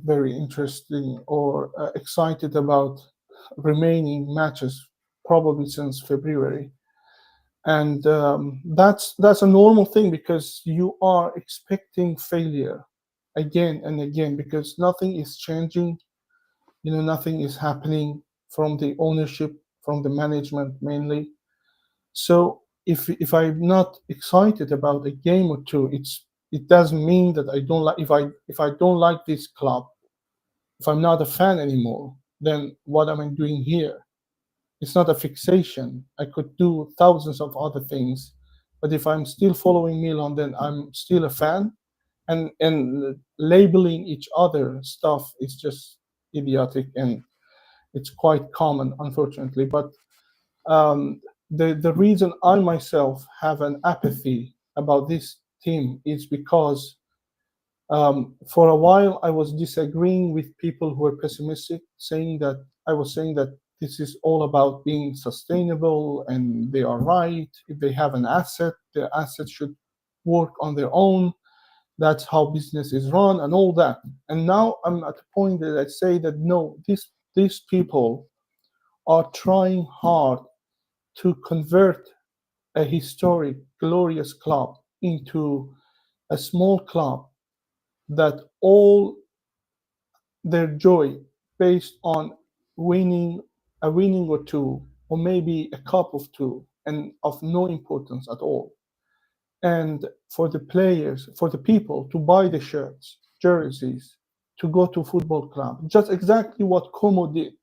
[SPEAKER 7] very interested or excited about remaining matches, probably since February, and that's a normal thing, because you are expecting failure again and again, because nothing is changing. Nothing is happening from the ownership, from the management mainly. So if I'm not excited about a game or two, it doesn't mean that I don't like. If I don't like this club, if I'm not a fan anymore, then what am I doing here? It's not a fixation. I could do thousands of other things, but if I'm still following Milan, then I'm still a fan. And labeling each other stuff is just idiotic, and it's quite common, unfortunately. But the reason I myself have an apathy about this team is because for a while I was disagreeing with people who were pessimistic, saying that this is all about being sustainable, and they are right. If they have an asset, the asset should work on their own. That's how business is run and all that. And now I'm at the point that I say that no, these people are trying hard to convert a historic, glorious club into a small club that all their joy based on winning a winning or two, or maybe a cup of two, and of no importance at all. And for the players, for the people to buy the shirts, jerseys, to go to football club, just exactly what Como did.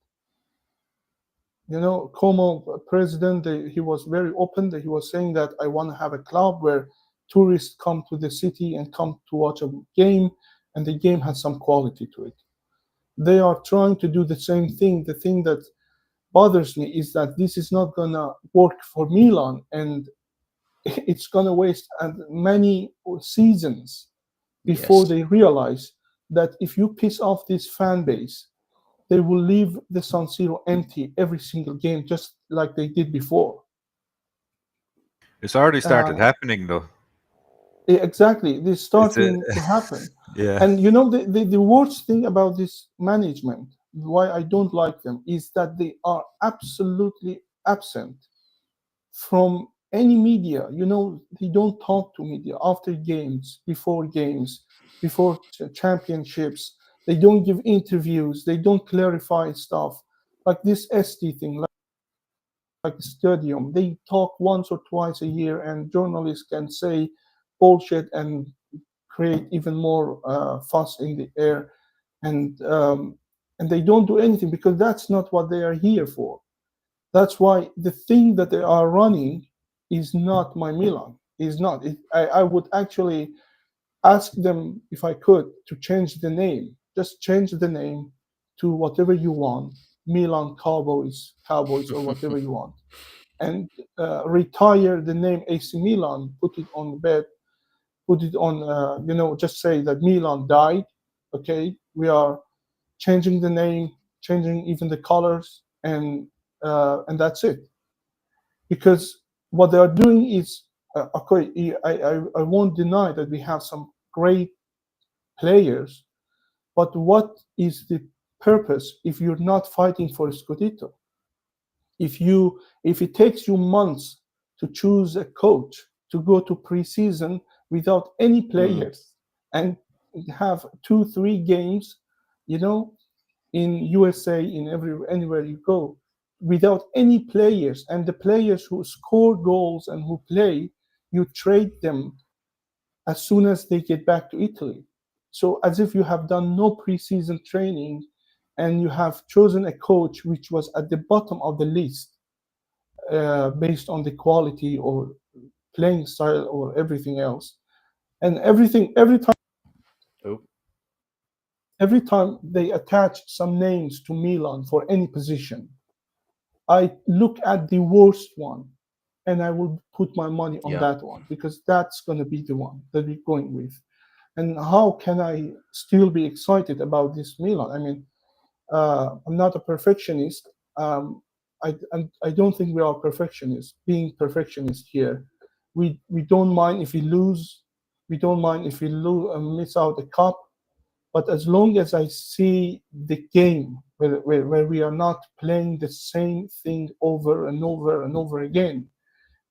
[SPEAKER 7] You know, Como president, he was very open. That he was saying that I want to have a club where tourists come to the city and come to watch a game, and the game has some quality to it. They are trying to do the same thing. The thing that bothers me is that this is not gonna work for Milan, and it's gonna waste many seasons before
[SPEAKER 8] Yes.
[SPEAKER 7] they realize that if you piss off this fan base, they will leave the San Siro empty every single game, just like they did before.
[SPEAKER 6] It's already started
[SPEAKER 7] Uh,
[SPEAKER 6] happening, though.
[SPEAKER 7] exactly, this is
[SPEAKER 6] It's a
[SPEAKER 7] starting to happen.
[SPEAKER 6] yeah.
[SPEAKER 7] And you know, the worst thing about this management, why I don't like them, is that they are absolutely absent from any media. You know, they don't talk to media after games, before championships. They don't give interviews. They don't clarify stuff like this ST thing, like the stadium. They talk once or twice a year, and journalists can say bullshit and create even more fuss in the air, and and they don't do anything because that's not what they are here for. That's why the thing that they are running is not my Milan. Is not. I would actually ask them if I could to change the name. Just change the name to whatever you want, Milan Cowboys, or whatever you want, and retire the name AC Milan. Put it on the bed. Put it on. Just say that Milan died. Okay, we are changing the name, changing even the colors, and that's it. Because what they are doing is okay. I won't deny that we have some great players, but what is the purpose if you're not fighting for a Scudetto? If it takes you months to choose a coach, to go to preseason without any players, and have 2-3 games, you know, in USA, in anywhere you go, without any players, and the players who score goals and who play, you trade them as soon as they get back to Italy. So as if you have done no preseason training, and you have chosen a coach which was at the bottom of the list, based on the quality or playing style or everything else, and
[SPEAKER 8] Oh.
[SPEAKER 7] every time they attach some names to Milan for any position, I look at the worst one, and I will put my money on
[SPEAKER 8] Yeah.
[SPEAKER 7] that one, because that's going to be the one that we're going with. And how can I still be excited about this Milan? I mean, I'm not a perfectionist. I don't think we are perfectionists. Being perfectionist here, we don't mind if we lose. We don't mind if we miss out a cup. But as long as I see the game where we are not playing the same thing over and over and over again,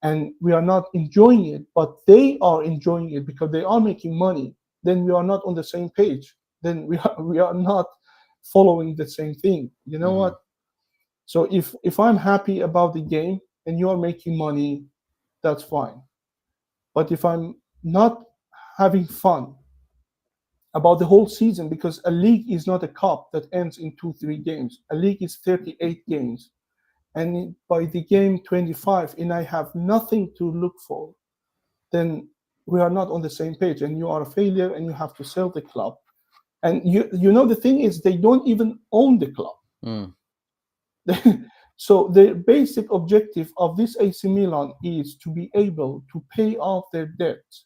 [SPEAKER 7] and we are not enjoying it, but they are enjoying it because they are making money, then we are not on the same page. Then we are not following the same thing. You know what? So if I'm happy about the game and you are making money, that's fine. But if I'm not having fun about the whole season, because a league is not a cup that ends in 2-3 games. A league is 38 games, and by the game 25, and I have nothing to look for, then we are not on the same page, and you are a failure, and you have to sell the club. And you know the thing is, they don't even own the club. So the basic objective of this AC Milan is to be able to pay off their debts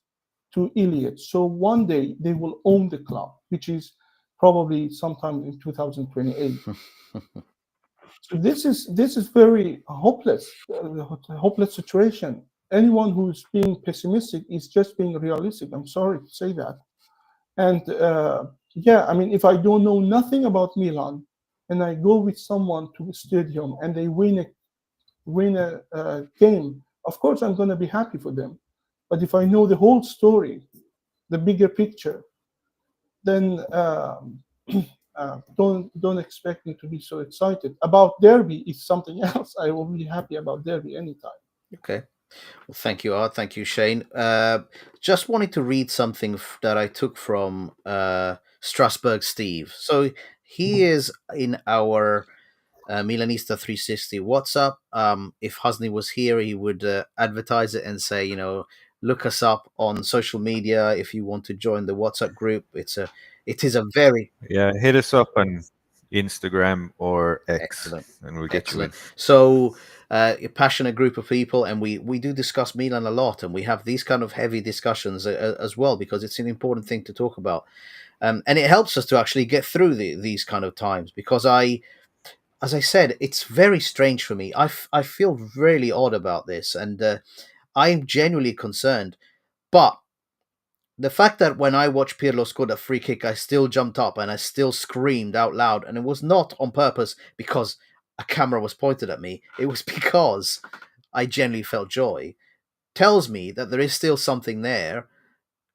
[SPEAKER 7] to Iliad. So one day they will own the club, which is probably sometime in 2028. So this is very hopeless, hopeless situation. anyone who's being pessimistic is just being realistic. I'm sorry to say that. And yeah, I mean, if I don't know nothing about Milan and I go with someone to the stadium and they win a game, of course I'm going to be happy for them. But if I know the whole story, the bigger picture, then don't expect me to be so excited about Derby. Is something else. I will be happy about Derby anytime.
[SPEAKER 8] Okay. Well, thank you, Art. Thank you, Shane. Just wanted to read something that I took from Strasbourg Steve. So he is in our Milanista 360 WhatsApp. If Husney was here, he would advertise it and say, look us up on social media if you want to join the WhatsApp group. It is a very
[SPEAKER 6] Yeah, hit us up on Instagram or X,
[SPEAKER 8] excellent,
[SPEAKER 6] and we'll get you in.
[SPEAKER 8] So, a passionate group of people, and we do discuss Milan a lot, and we have these kind of heavy discussions as well because it's an important thing to talk about, and it helps us to actually get through these kind of times because as I said, it's very strange for me. I feel really odd about this, and I'm genuinely concerned. But the fact that when I watched Pirlo score that free kick, I still jumped up and I still screamed out loud, and it was not on purpose because a camera was pointed at me. It was because I genuinely felt joy. Tells me that there is still something there.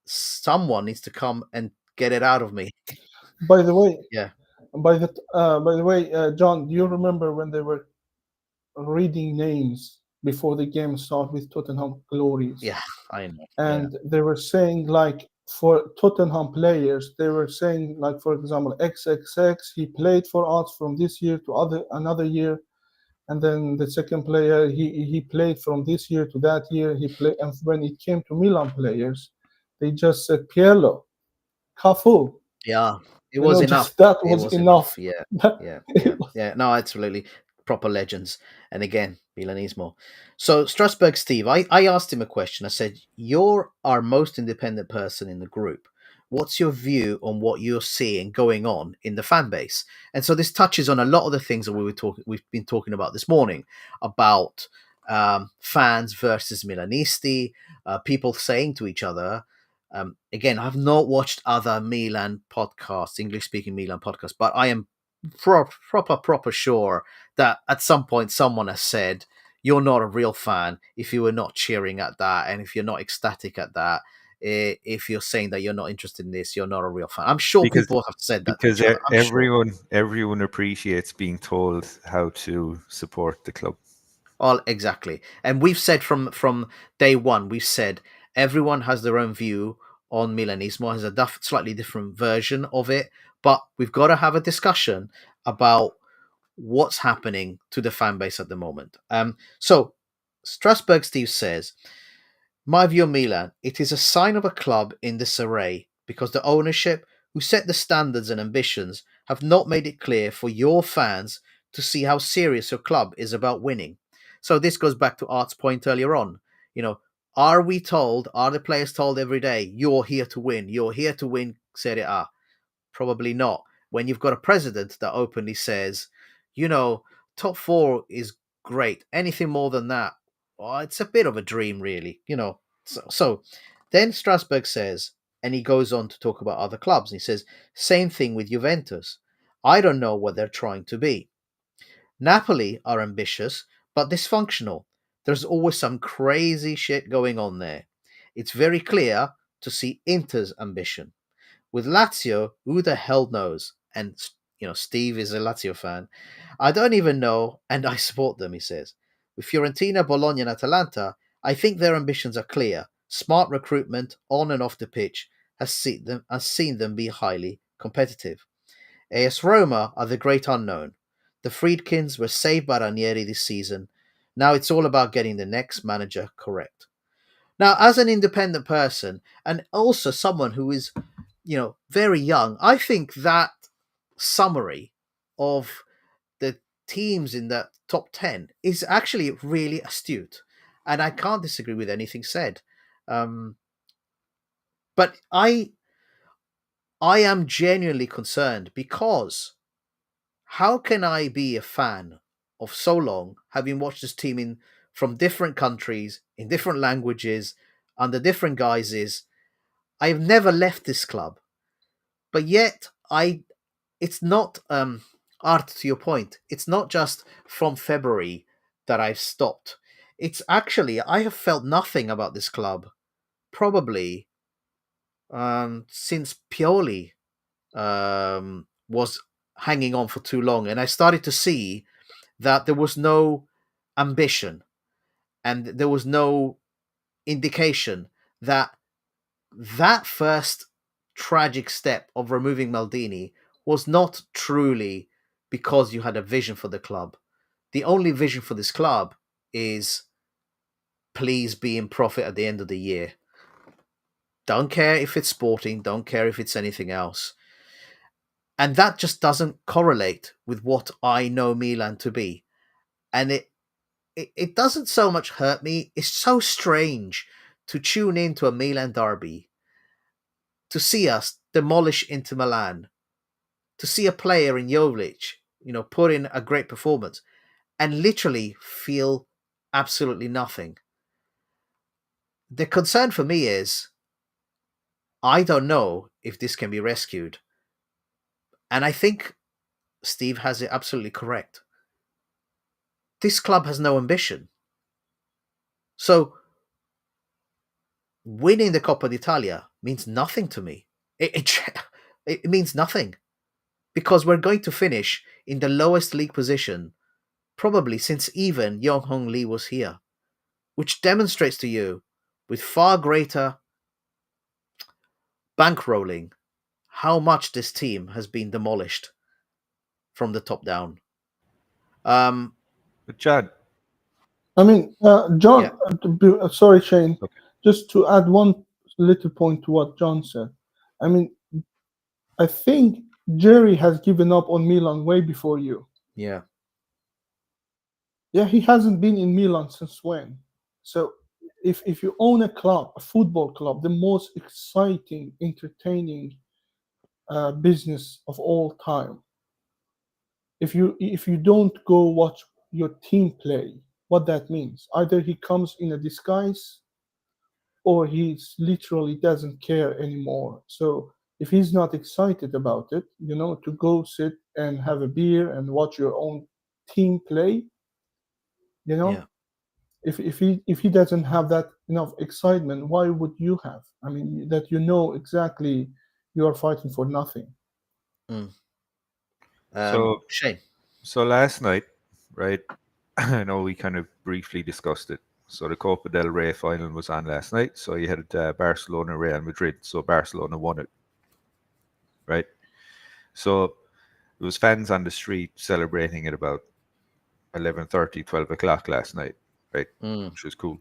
[SPEAKER 8] Someone needs to come and get it out of me.
[SPEAKER 7] By the way,
[SPEAKER 8] Yeah,
[SPEAKER 7] John, do you remember when they were reading names before the game started with Tottenham Glories?
[SPEAKER 8] yeah, I know.
[SPEAKER 7] And they were saying like for Tottenham players, they were saying like for example XXX, he played for us from this year to another year, and then the second player he played from this year to that year. He played, and when it came to Milan players, they just said Pirlo, Cafu.
[SPEAKER 8] Yeah, it was enough.
[SPEAKER 7] Just that
[SPEAKER 8] It
[SPEAKER 7] was
[SPEAKER 8] was enough.
[SPEAKER 7] enough.
[SPEAKER 8] Yeah, yeah,
[SPEAKER 7] It
[SPEAKER 8] yeah, yeah. No, absolutely. Proper legends. And again, Milanismo. So, Strasbourg Steve, I asked him a question. I said, you're our most independent person in the group. What's your view on what you're seeing going on in the fan base? And so this touches on a lot of the things that we've been talking about this morning about fans versus Milanisti, people saying to each other, again, I've not watched other Milan podcasts, English speaking Milan podcasts, but I am proper sure that at some point someone has said, you're not a real fan if you were not cheering at that, and if you're not ecstatic at that, if you're saying that you're not interested in this, you're not a real fan. I'm sure people have said that to
[SPEAKER 6] because
[SPEAKER 8] each other. I'm sure.
[SPEAKER 6] everyone appreciates being told how to support the club.
[SPEAKER 8] All exactly, and we've said from day one, we've said everyone has their own view on Milanismo, has a slightly different version of it, but we've got to have a discussion about what's happening to the fan base at the moment. So Strasbourg Steve says, my view on Milan, it is a sign of a club in disarray because the ownership, who set the standards and ambitions, have not made it clear for your fans to see how serious your club is about winning. So this goes back to Art's point earlier on. Are the players told every day, you're here to win Serie A? Probably not. When you've got a president that openly says, top four is great. Anything more than that, well, it's a bit of a dream, really. So then Strasbourg says, and he goes on to talk about other clubs. And he says, same thing with Juventus. I don't know what they're trying to be. Napoli are ambitious, but dysfunctional. There's always some crazy shit going on there. It's very clear to see Inter's ambition. With Lazio, who the hell knows? And, Steve is a Lazio fan. I don't even know, and I support them, he says. With Fiorentina, Bologna, and Atalanta, I think their ambitions are clear. Smart recruitment on and off the pitch has seen them be highly competitive. AS Roma are the great unknown. The Friedkins were saved by Ranieri this season. Now it's all about getting the next manager correct. Now, as an independent person, and also someone who is very young, I think that summary of the teams in that top 10 is actually really astute. And I can't disagree with anything said. But I am genuinely concerned because how can I be a fan of so long, having watched this team in from different countries, in different languages, under different guises. I've never left this club, but yet it's not Art, to your point, it's not just from February that I've stopped. It's actually, I have felt nothing about this club probably since Pioli was hanging on for too long, and I started to see that there was no ambition and there was no indication that that first tragic step of removing Maldini was not truly because you had a vision for the club. The only vision for this club is please be in profit at the end of the year. Don't care if it's sporting, don't care if it's anything else. And that just doesn't correlate with what I know Milan to be. And it doesn't so much hurt me. It's so strange to tune into a Milan derby, to see us demolish Inter Milan, to see a player in Jovic, put in a great performance and literally feel absolutely nothing. The concern for me is I don't know if this can be rescued. And I think Steve has it absolutely correct. This club has no ambition. So winning the Coppa d'Italia means nothing to me. It means nothing because we're going to finish in the lowest league position probably since even Yong Hong Lee was here, which demonstrates to you with far greater bankrolling how much this team has been demolished from the top down.
[SPEAKER 6] But John,
[SPEAKER 7] I mean, John,
[SPEAKER 8] Yeah.
[SPEAKER 7] Sorry, Shane,
[SPEAKER 6] Okay.
[SPEAKER 7] just to add one little point to what John said. I mean, I think Jerry has given up on Milan way before you.
[SPEAKER 8] Yeah.
[SPEAKER 7] Yeah, he hasn't been in Milan since when? So if you own a club, a football club, the most exciting, entertaining business of all time, if you don't go watch your team play, what that means, either he comes in a disguise or he literally doesn't care anymore. So if he's not excited about it, to go sit and have a beer and watch your own team play,
[SPEAKER 8] Yeah.
[SPEAKER 7] if he doesn't have that enough excitement, why would you have? I mean, that exactly you are fighting for nothing.
[SPEAKER 8] Shane.
[SPEAKER 6] So last night, right? I know we kind of briefly discussed it. So the Copa del Rey final was on last night. So you had Barcelona, Real Madrid. So Barcelona won it, right? So there was fans on the street celebrating at about 11:30, 12 o'clock last night, right? Which was cool.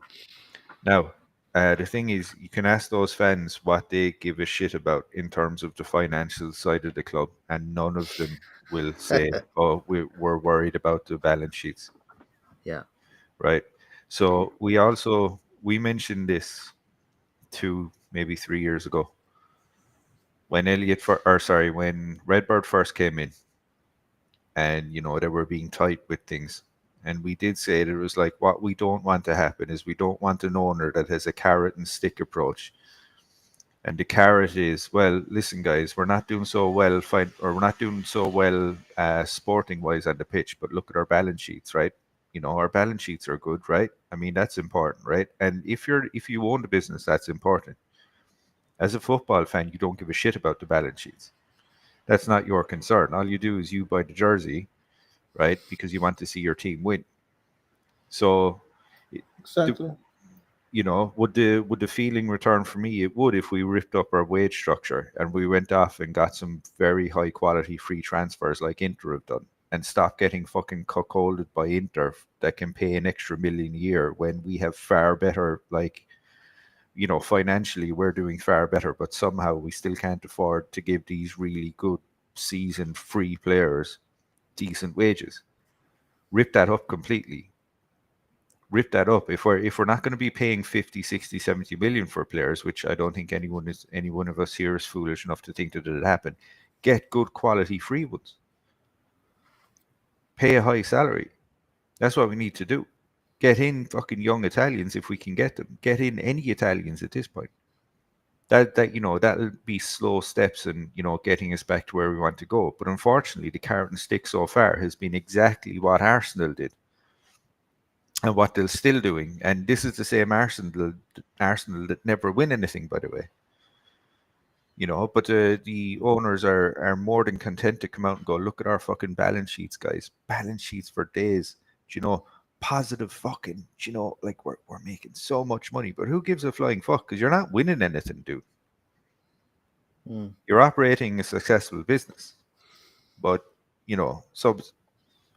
[SPEAKER 6] Now, the thing is, you can ask those fans what they give a shit about in terms of the financial side of the club, and none of them will say, "Oh, we're worried about the balance sheets."
[SPEAKER 8] Yeah.
[SPEAKER 6] Right. So we mentioned this 2, maybe 3 years ago when when Redbird first came in, and they were being tight with things. And we did say that it was like, what we don't want to happen is we don't want an owner that has a carrot and stick approach. And the carrot is, well, listen, guys, we're not doing so well, we're not doing so well sporting wise on the pitch, but look at our balance sheets, right? Our balance sheets are good, right? I mean, that's important, right? And if you own the business, that's important. As a football fan, you don't give a shit about the balance sheets. That's not your concern. All you do is you buy the jersey, right? Because you want to see your team win. So,
[SPEAKER 7] Exactly.
[SPEAKER 6] would the feeling return for me? It would if we ripped up our wage structure and we went off and got some very high quality free transfers like Inter have done, and stop getting fucking cuckolded by Inter that can pay an extra million a year when we have far better, financially we're doing far better, but somehow we still can't afford to give these really good seasoned free players decent wages. Rip that up completely. Rip that up. If we're not going to be paying 50, 60, 70 million for players, which I don't think any one of us here is foolish enough to think that it'll happen, get good quality free ones. Pay a high salary. That's what we need to do. Get in fucking young Italians if we can get them. Get in any Italians at this point. That that'll be slow steps and getting us back to where we want to go. But unfortunately, the carrot and stick so far has been exactly what Arsenal did and what they're still doing. And this is the same Arsenal that never win anything, by the way. But the owners are more than content to come out and go, look at our fucking balance sheets, guys. Balance sheets for days. Positive fucking, like we're making so much money. But who gives a flying fuck? Because you're not winning anything, dude. You're operating a successful business. But, so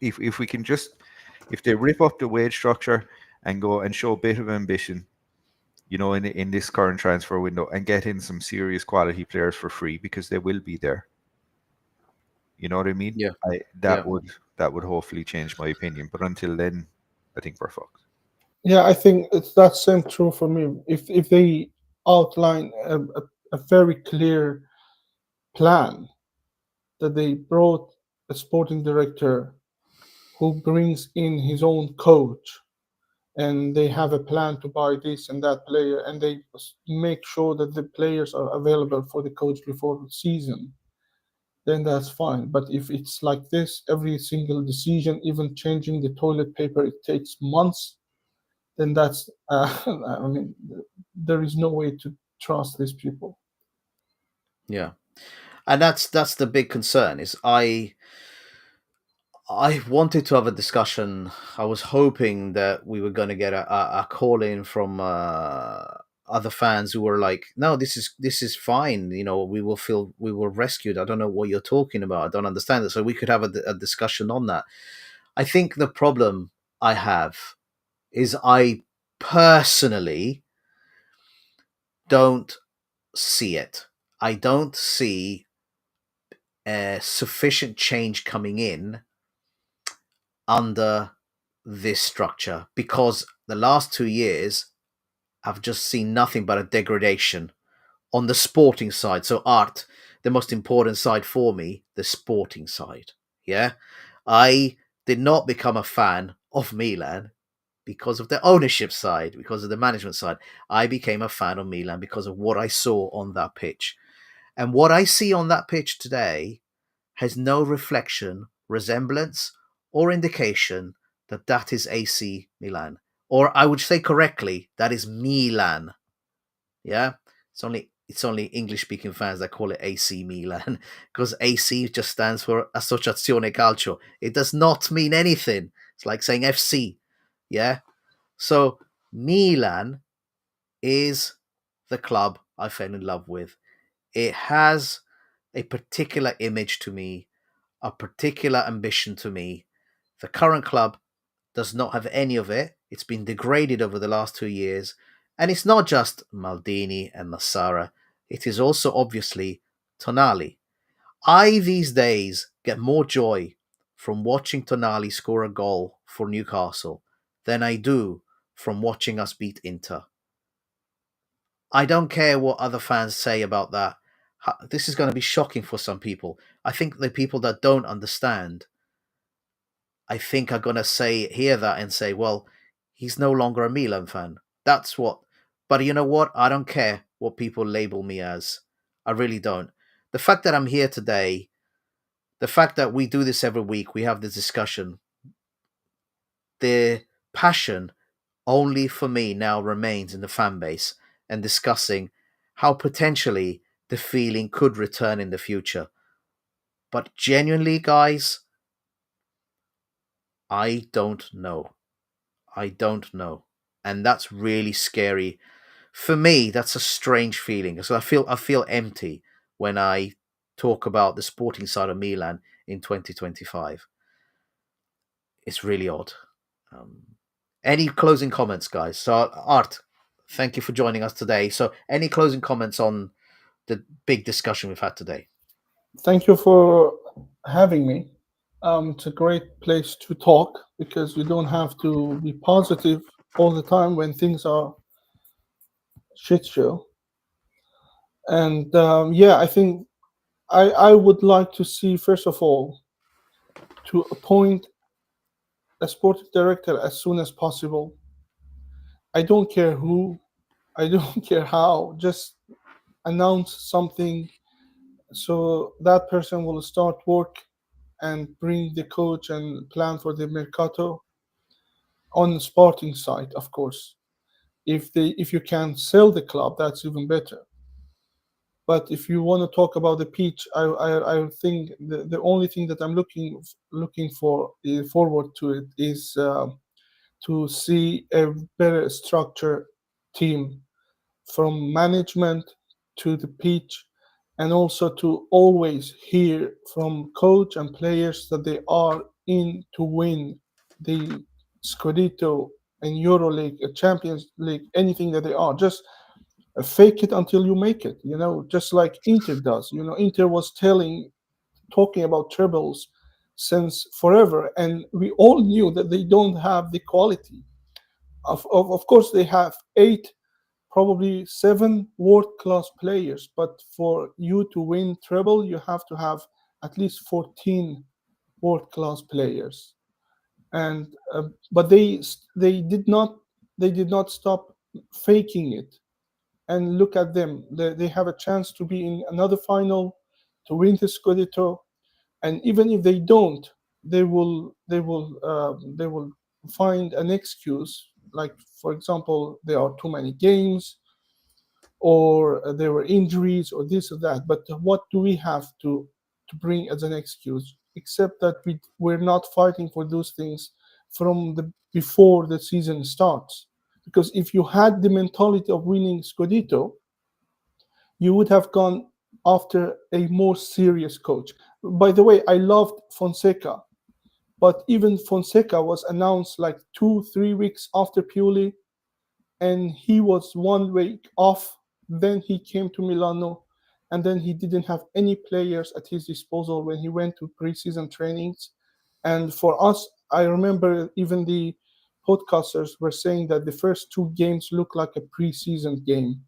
[SPEAKER 6] if we can if they rip up the wage structure and go and show a bit of ambition, in this current transfer window and get in some serious quality players for free, because they will be there. You know what I mean?
[SPEAKER 8] Yeah.
[SPEAKER 6] That would hopefully change my opinion. But until then, I think we're fucked.
[SPEAKER 7] Yeah, I think it's that same true for me. If they outline a very clear plan, that they brought a sporting director who brings in his own coach, and they have a plan to buy this and that player, and they make sure that the players are available for the coach before the season, then that's fine. But if it's like this, every single decision, even changing the toilet paper, it takes months, then that's I mean, there is no way to trust these people.
[SPEAKER 8] Yeah, and that's the big concern. Is I wanted to have a discussion. I was hoping that we were going to get a call in from other fans who were like, "No, this is fine. We will rescued. I don't know what you're talking about. I don't understand it." So we could have a discussion on that. I think the problem I have is I personally don't see it. I don't see sufficient change coming in under this structure, because the last 2 years I've just seen nothing but a degradation on the sporting side. So Art, the most important side for me, the sporting side. Yeah. I did not become a fan of Milan because of the ownership side, because of the management side. I became a fan of Milan because of what I saw on that pitch. And what I see on that pitch today has no reflection, resemblance, or indication that that is AC Milan. Or I would say correctly, that is Milan. Yeah? It's only English-speaking fans that call it AC Milan, because AC just stands for Associazione Calcio. It does not mean anything. It's like saying FC. Yeah? So Milan is the club I fell in love with. It has a particular image to me, a particular ambition to me. The current club does not have any of it. It's been degraded over the last 2 years. And it's not just Maldini and Massara. It is also obviously Tonali. I these days get more joy from watching Tonali score a goal for Newcastle than I do from watching us beat Inter. I don't care what other fans say about that. This is going to be shocking for some people. I think the people that don't understand, I think, are going to hear that and say, well, he's no longer a Milan fan. That's what. But you know what? I don't care what people label me as. I really don't. The fact that I'm here today, the fact that we do this every week, we have this discussion, the passion only for me now remains in the fan base and discussing how potentially the feeling could return in the future. But genuinely, guys, I don't know. I don't know. And that's really scary. For me, that's a strange feeling. So I feel empty when I talk about the sporting side of Milan in 2025. It's really odd. Any closing comments, guys? So Art, thank you for joining us today. So any closing comments on the big discussion we've had today?
[SPEAKER 7] Thank you for having me. It's a great place to talk, because you don't have to be positive all the time when things are shit show. And yeah, I think I would like to see, first of all, to appoint a sporting director as soon as possible. I don't care who, I don't care how, just announce something so that person will start work and bring the coach and plan for the mercato on the sporting side, of course. If you can sell the club, that's even better. But if you want to talk about the pitch, I think the only thing that I'm looking for forward to it is to see a better structured team from management to the pitch, and also to always hear from coach and players that they are in to win the Scudetto and EuroLeague, Champions League, anything that they are. Just fake it until you make it. Just like Inter does. Inter was talking about trebles since forever, and we all knew that they don't have the quality. Of course, they have eight, probably seven world-class players, but for you to win treble, you have to have at least 14 world-class players. And but they did not stop faking it. And look at them; they have a chance to be in another final, to win the Scudetto, and even if they don't, they will find an excuse, like, for example, there are too many games, or there were injuries, or this or that. But what do we have to bring as an excuse, except that we're not fighting for those things from the before the season starts? Because if you had the mentality of winning Scudetto, you would have gone after a more serious coach. By the way, I loved Fonseca, but even Fonseca was announced like 2-3 weeks after Pioli, and he was 1 week off. Then he came to Milano, and then he didn't have any players at his disposal when he went to preseason trainings. And for us, I remember even the podcasters were saying that the first two games look like a preseason game,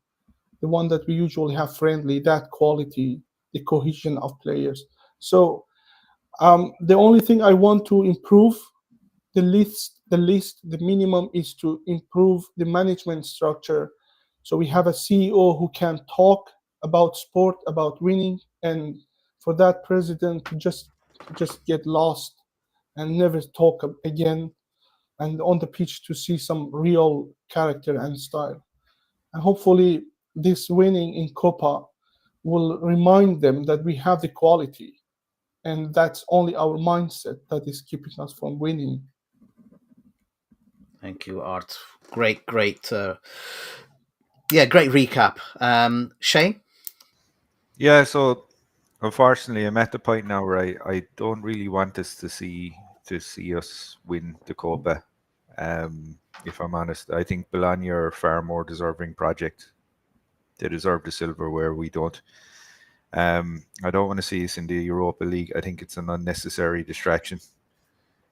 [SPEAKER 7] the one that we usually have friendly, that quality, the cohesion of players. So the only thing I want to improve, the minimum is to improve the management structure. So we have a CEO who can talk about sport, about winning, and for that president to just get lost and never talk again, and on the pitch to see some real character and style. And hopefully this winning in Copa will remind them that we have the quality, and that's only our mindset that is keeping us from winning.
[SPEAKER 8] Thank you, Art. Great great recap. Shane?
[SPEAKER 6] Yeah, so unfortunately, I'm at the point now where I don't really want us to see us win the Copa. If I'm honest, I think Bologna are a far more deserving project. They deserve the silverware. We don't. I don't want to see us in the Europa League. I think it's an unnecessary distraction.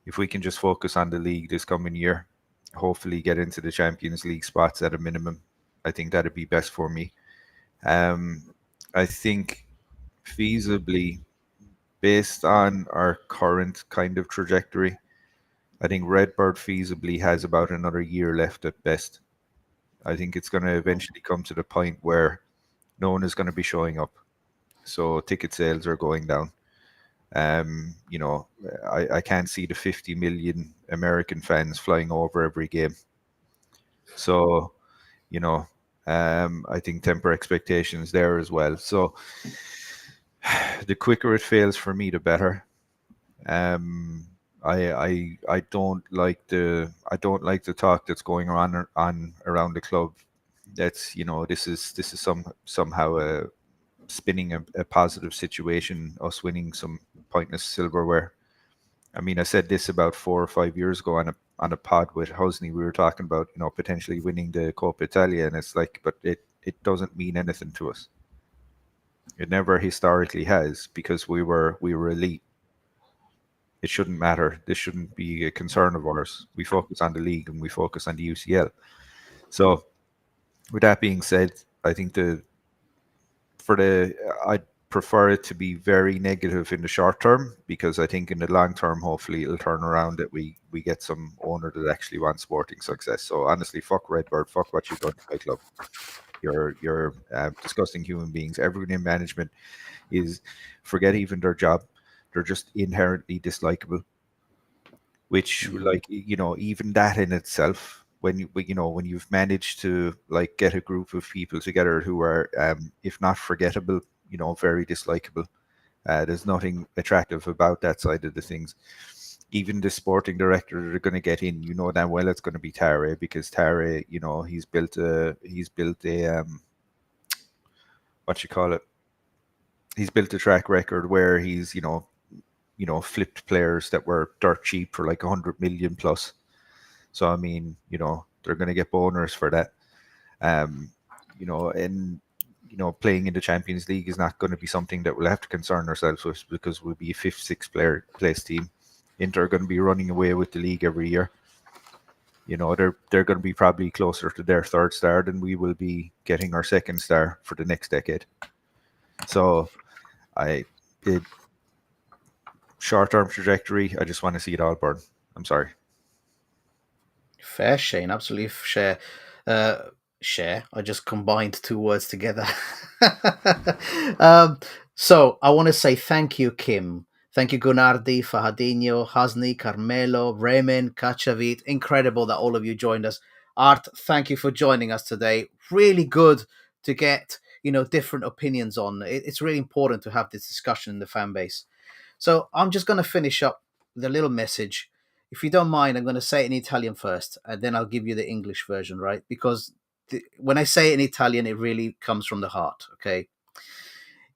[SPEAKER 6] If we can just focus on the league this coming year, hopefully get into the Champions League spots at a minimum, I think that'd be best for me. I think feasibly, based on our current kind of trajectory, I think Redbird feasibly has about another year left at best. I think it's going to eventually come to the point where no one is going to be showing up. So ticket sales are going down. I can't see the 50 million American fans flying over every game. So, I think temper expectations there as well. So the quicker it fails for me, the better. I don't like the talk that's going on around the club. That's this is somehow spinning a positive situation, us winning some pointless silverware. I mean, I said this about 4 or 5 years ago on a pod with Hosni. We were talking about potentially winning the Coppa Italia, and it's like, but it doesn't mean anything to us. It never historically has, because we were elite. It shouldn't matter. This shouldn't be a concern of ours. We focus on the league and we focus on the UCL. So, with that being said, I think I'd prefer it to be very negative in the short term, because I think in the long term, hopefully it'll turn around that we get some owner that actually wants sporting success. So honestly, fuck Redbird, fuck what you've done to my club. You're disgusting human beings. Everyone in management is, forget even their job, they're just inherently dislikable. Which, like, you know, even that in itself, when you've managed to like get a group of people together who are, if not forgettable, you know, very dislikable. There's nothing attractive about that side of the things. Even the sporting director that are going to get in, you know damn well it's going to be Tare, because Tare, you know, he's built a what you call it? He's built a track record where he's, you know, flipped players that were dirt cheap for like 100 million plus. So I mean, you know, they're going to get boners for that. You know, and you know, playing in the Champions League is not going to be something that we'll have to concern ourselves with, because we'll be a 5th, 6th place team. Inter are going to be running away with the league every year. You know, they're going to be probably closer to their 3rd star than we will be getting our 2nd star for the next decade. So short-term trajectory, I just want to see it all burn. I'm sorry.
[SPEAKER 8] Fair, Shane. Absolutely share. Share. I just combined 2 words together. So I want to say thank you, Kim. Thank you, Gunardi, Fahadinho, Hasni, Carmelo, Remen, Kachavit. Incredible that all of you joined us. Art, thank you for joining us today. Really good to get, you know, different opinions on. It's really important to have this discussion in the fan base. So I'm just going to finish up with a little message. If you don't mind, I'm going to say it in Italian first, and then I'll give you the English version, right? Because when I say it in Italian, it really comes from the heart, okay?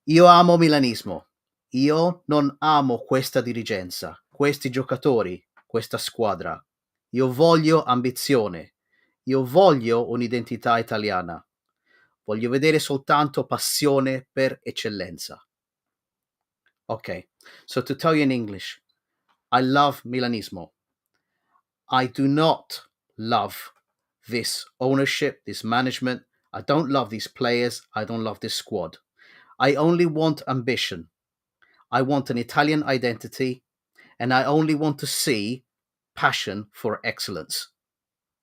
[SPEAKER 8] Io amo Milanismo. Io non amo questa dirigenza, questi giocatori, questa squadra. Io voglio ambizione. Io voglio un'identità italiana. Voglio vedere soltanto passione per eccellenza. Okay, so to tell you in English, I love Milanismo. I do not love this ownership, this management. I don't love these players. I don't love this squad. I only want ambition. I want an Italian identity, and I only want to see passion for excellence.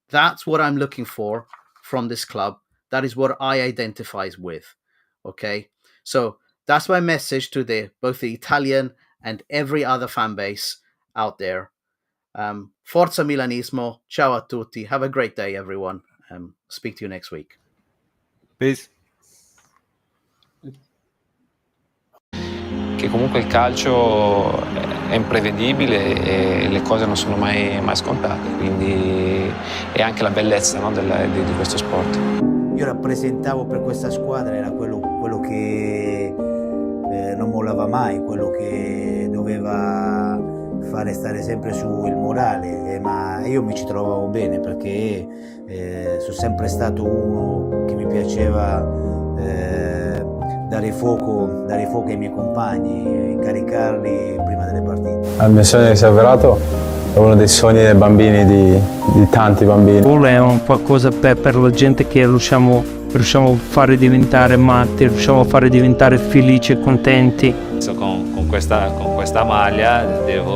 [SPEAKER 8] That's what I'm looking for from this club. That is what I identify with. Okay, so that's my message to both the Italian and every other fan base out there. Forza Milanismo. Ciao a tutti. Have a great day, everyone. Speak to you next week.
[SPEAKER 6] Peace.
[SPEAKER 1] Che comunque il calcio è imprevedibile e le cose non sono mai scontate, quindi è anche la bellezza, no, di questo sport.
[SPEAKER 2] Io rappresentavo per questa squadra, era quello che non mollava mai, quello che doveva fare stare sempre su il morale, ma io mi ci trovavo bene, perché sono sempre stato uno che mi piaceva dare fuoco ai miei compagni, incaricarli prima delle partite.
[SPEAKER 3] Il mio sogno che si è avverato è uno dei sogni dei bambini, di tanti bambini.
[SPEAKER 4] Gol è un qualcosa per la gente che riusciamo a fare diventare matti, riusciamo a fare diventare felici e contenti.
[SPEAKER 5] Con questa maglia devo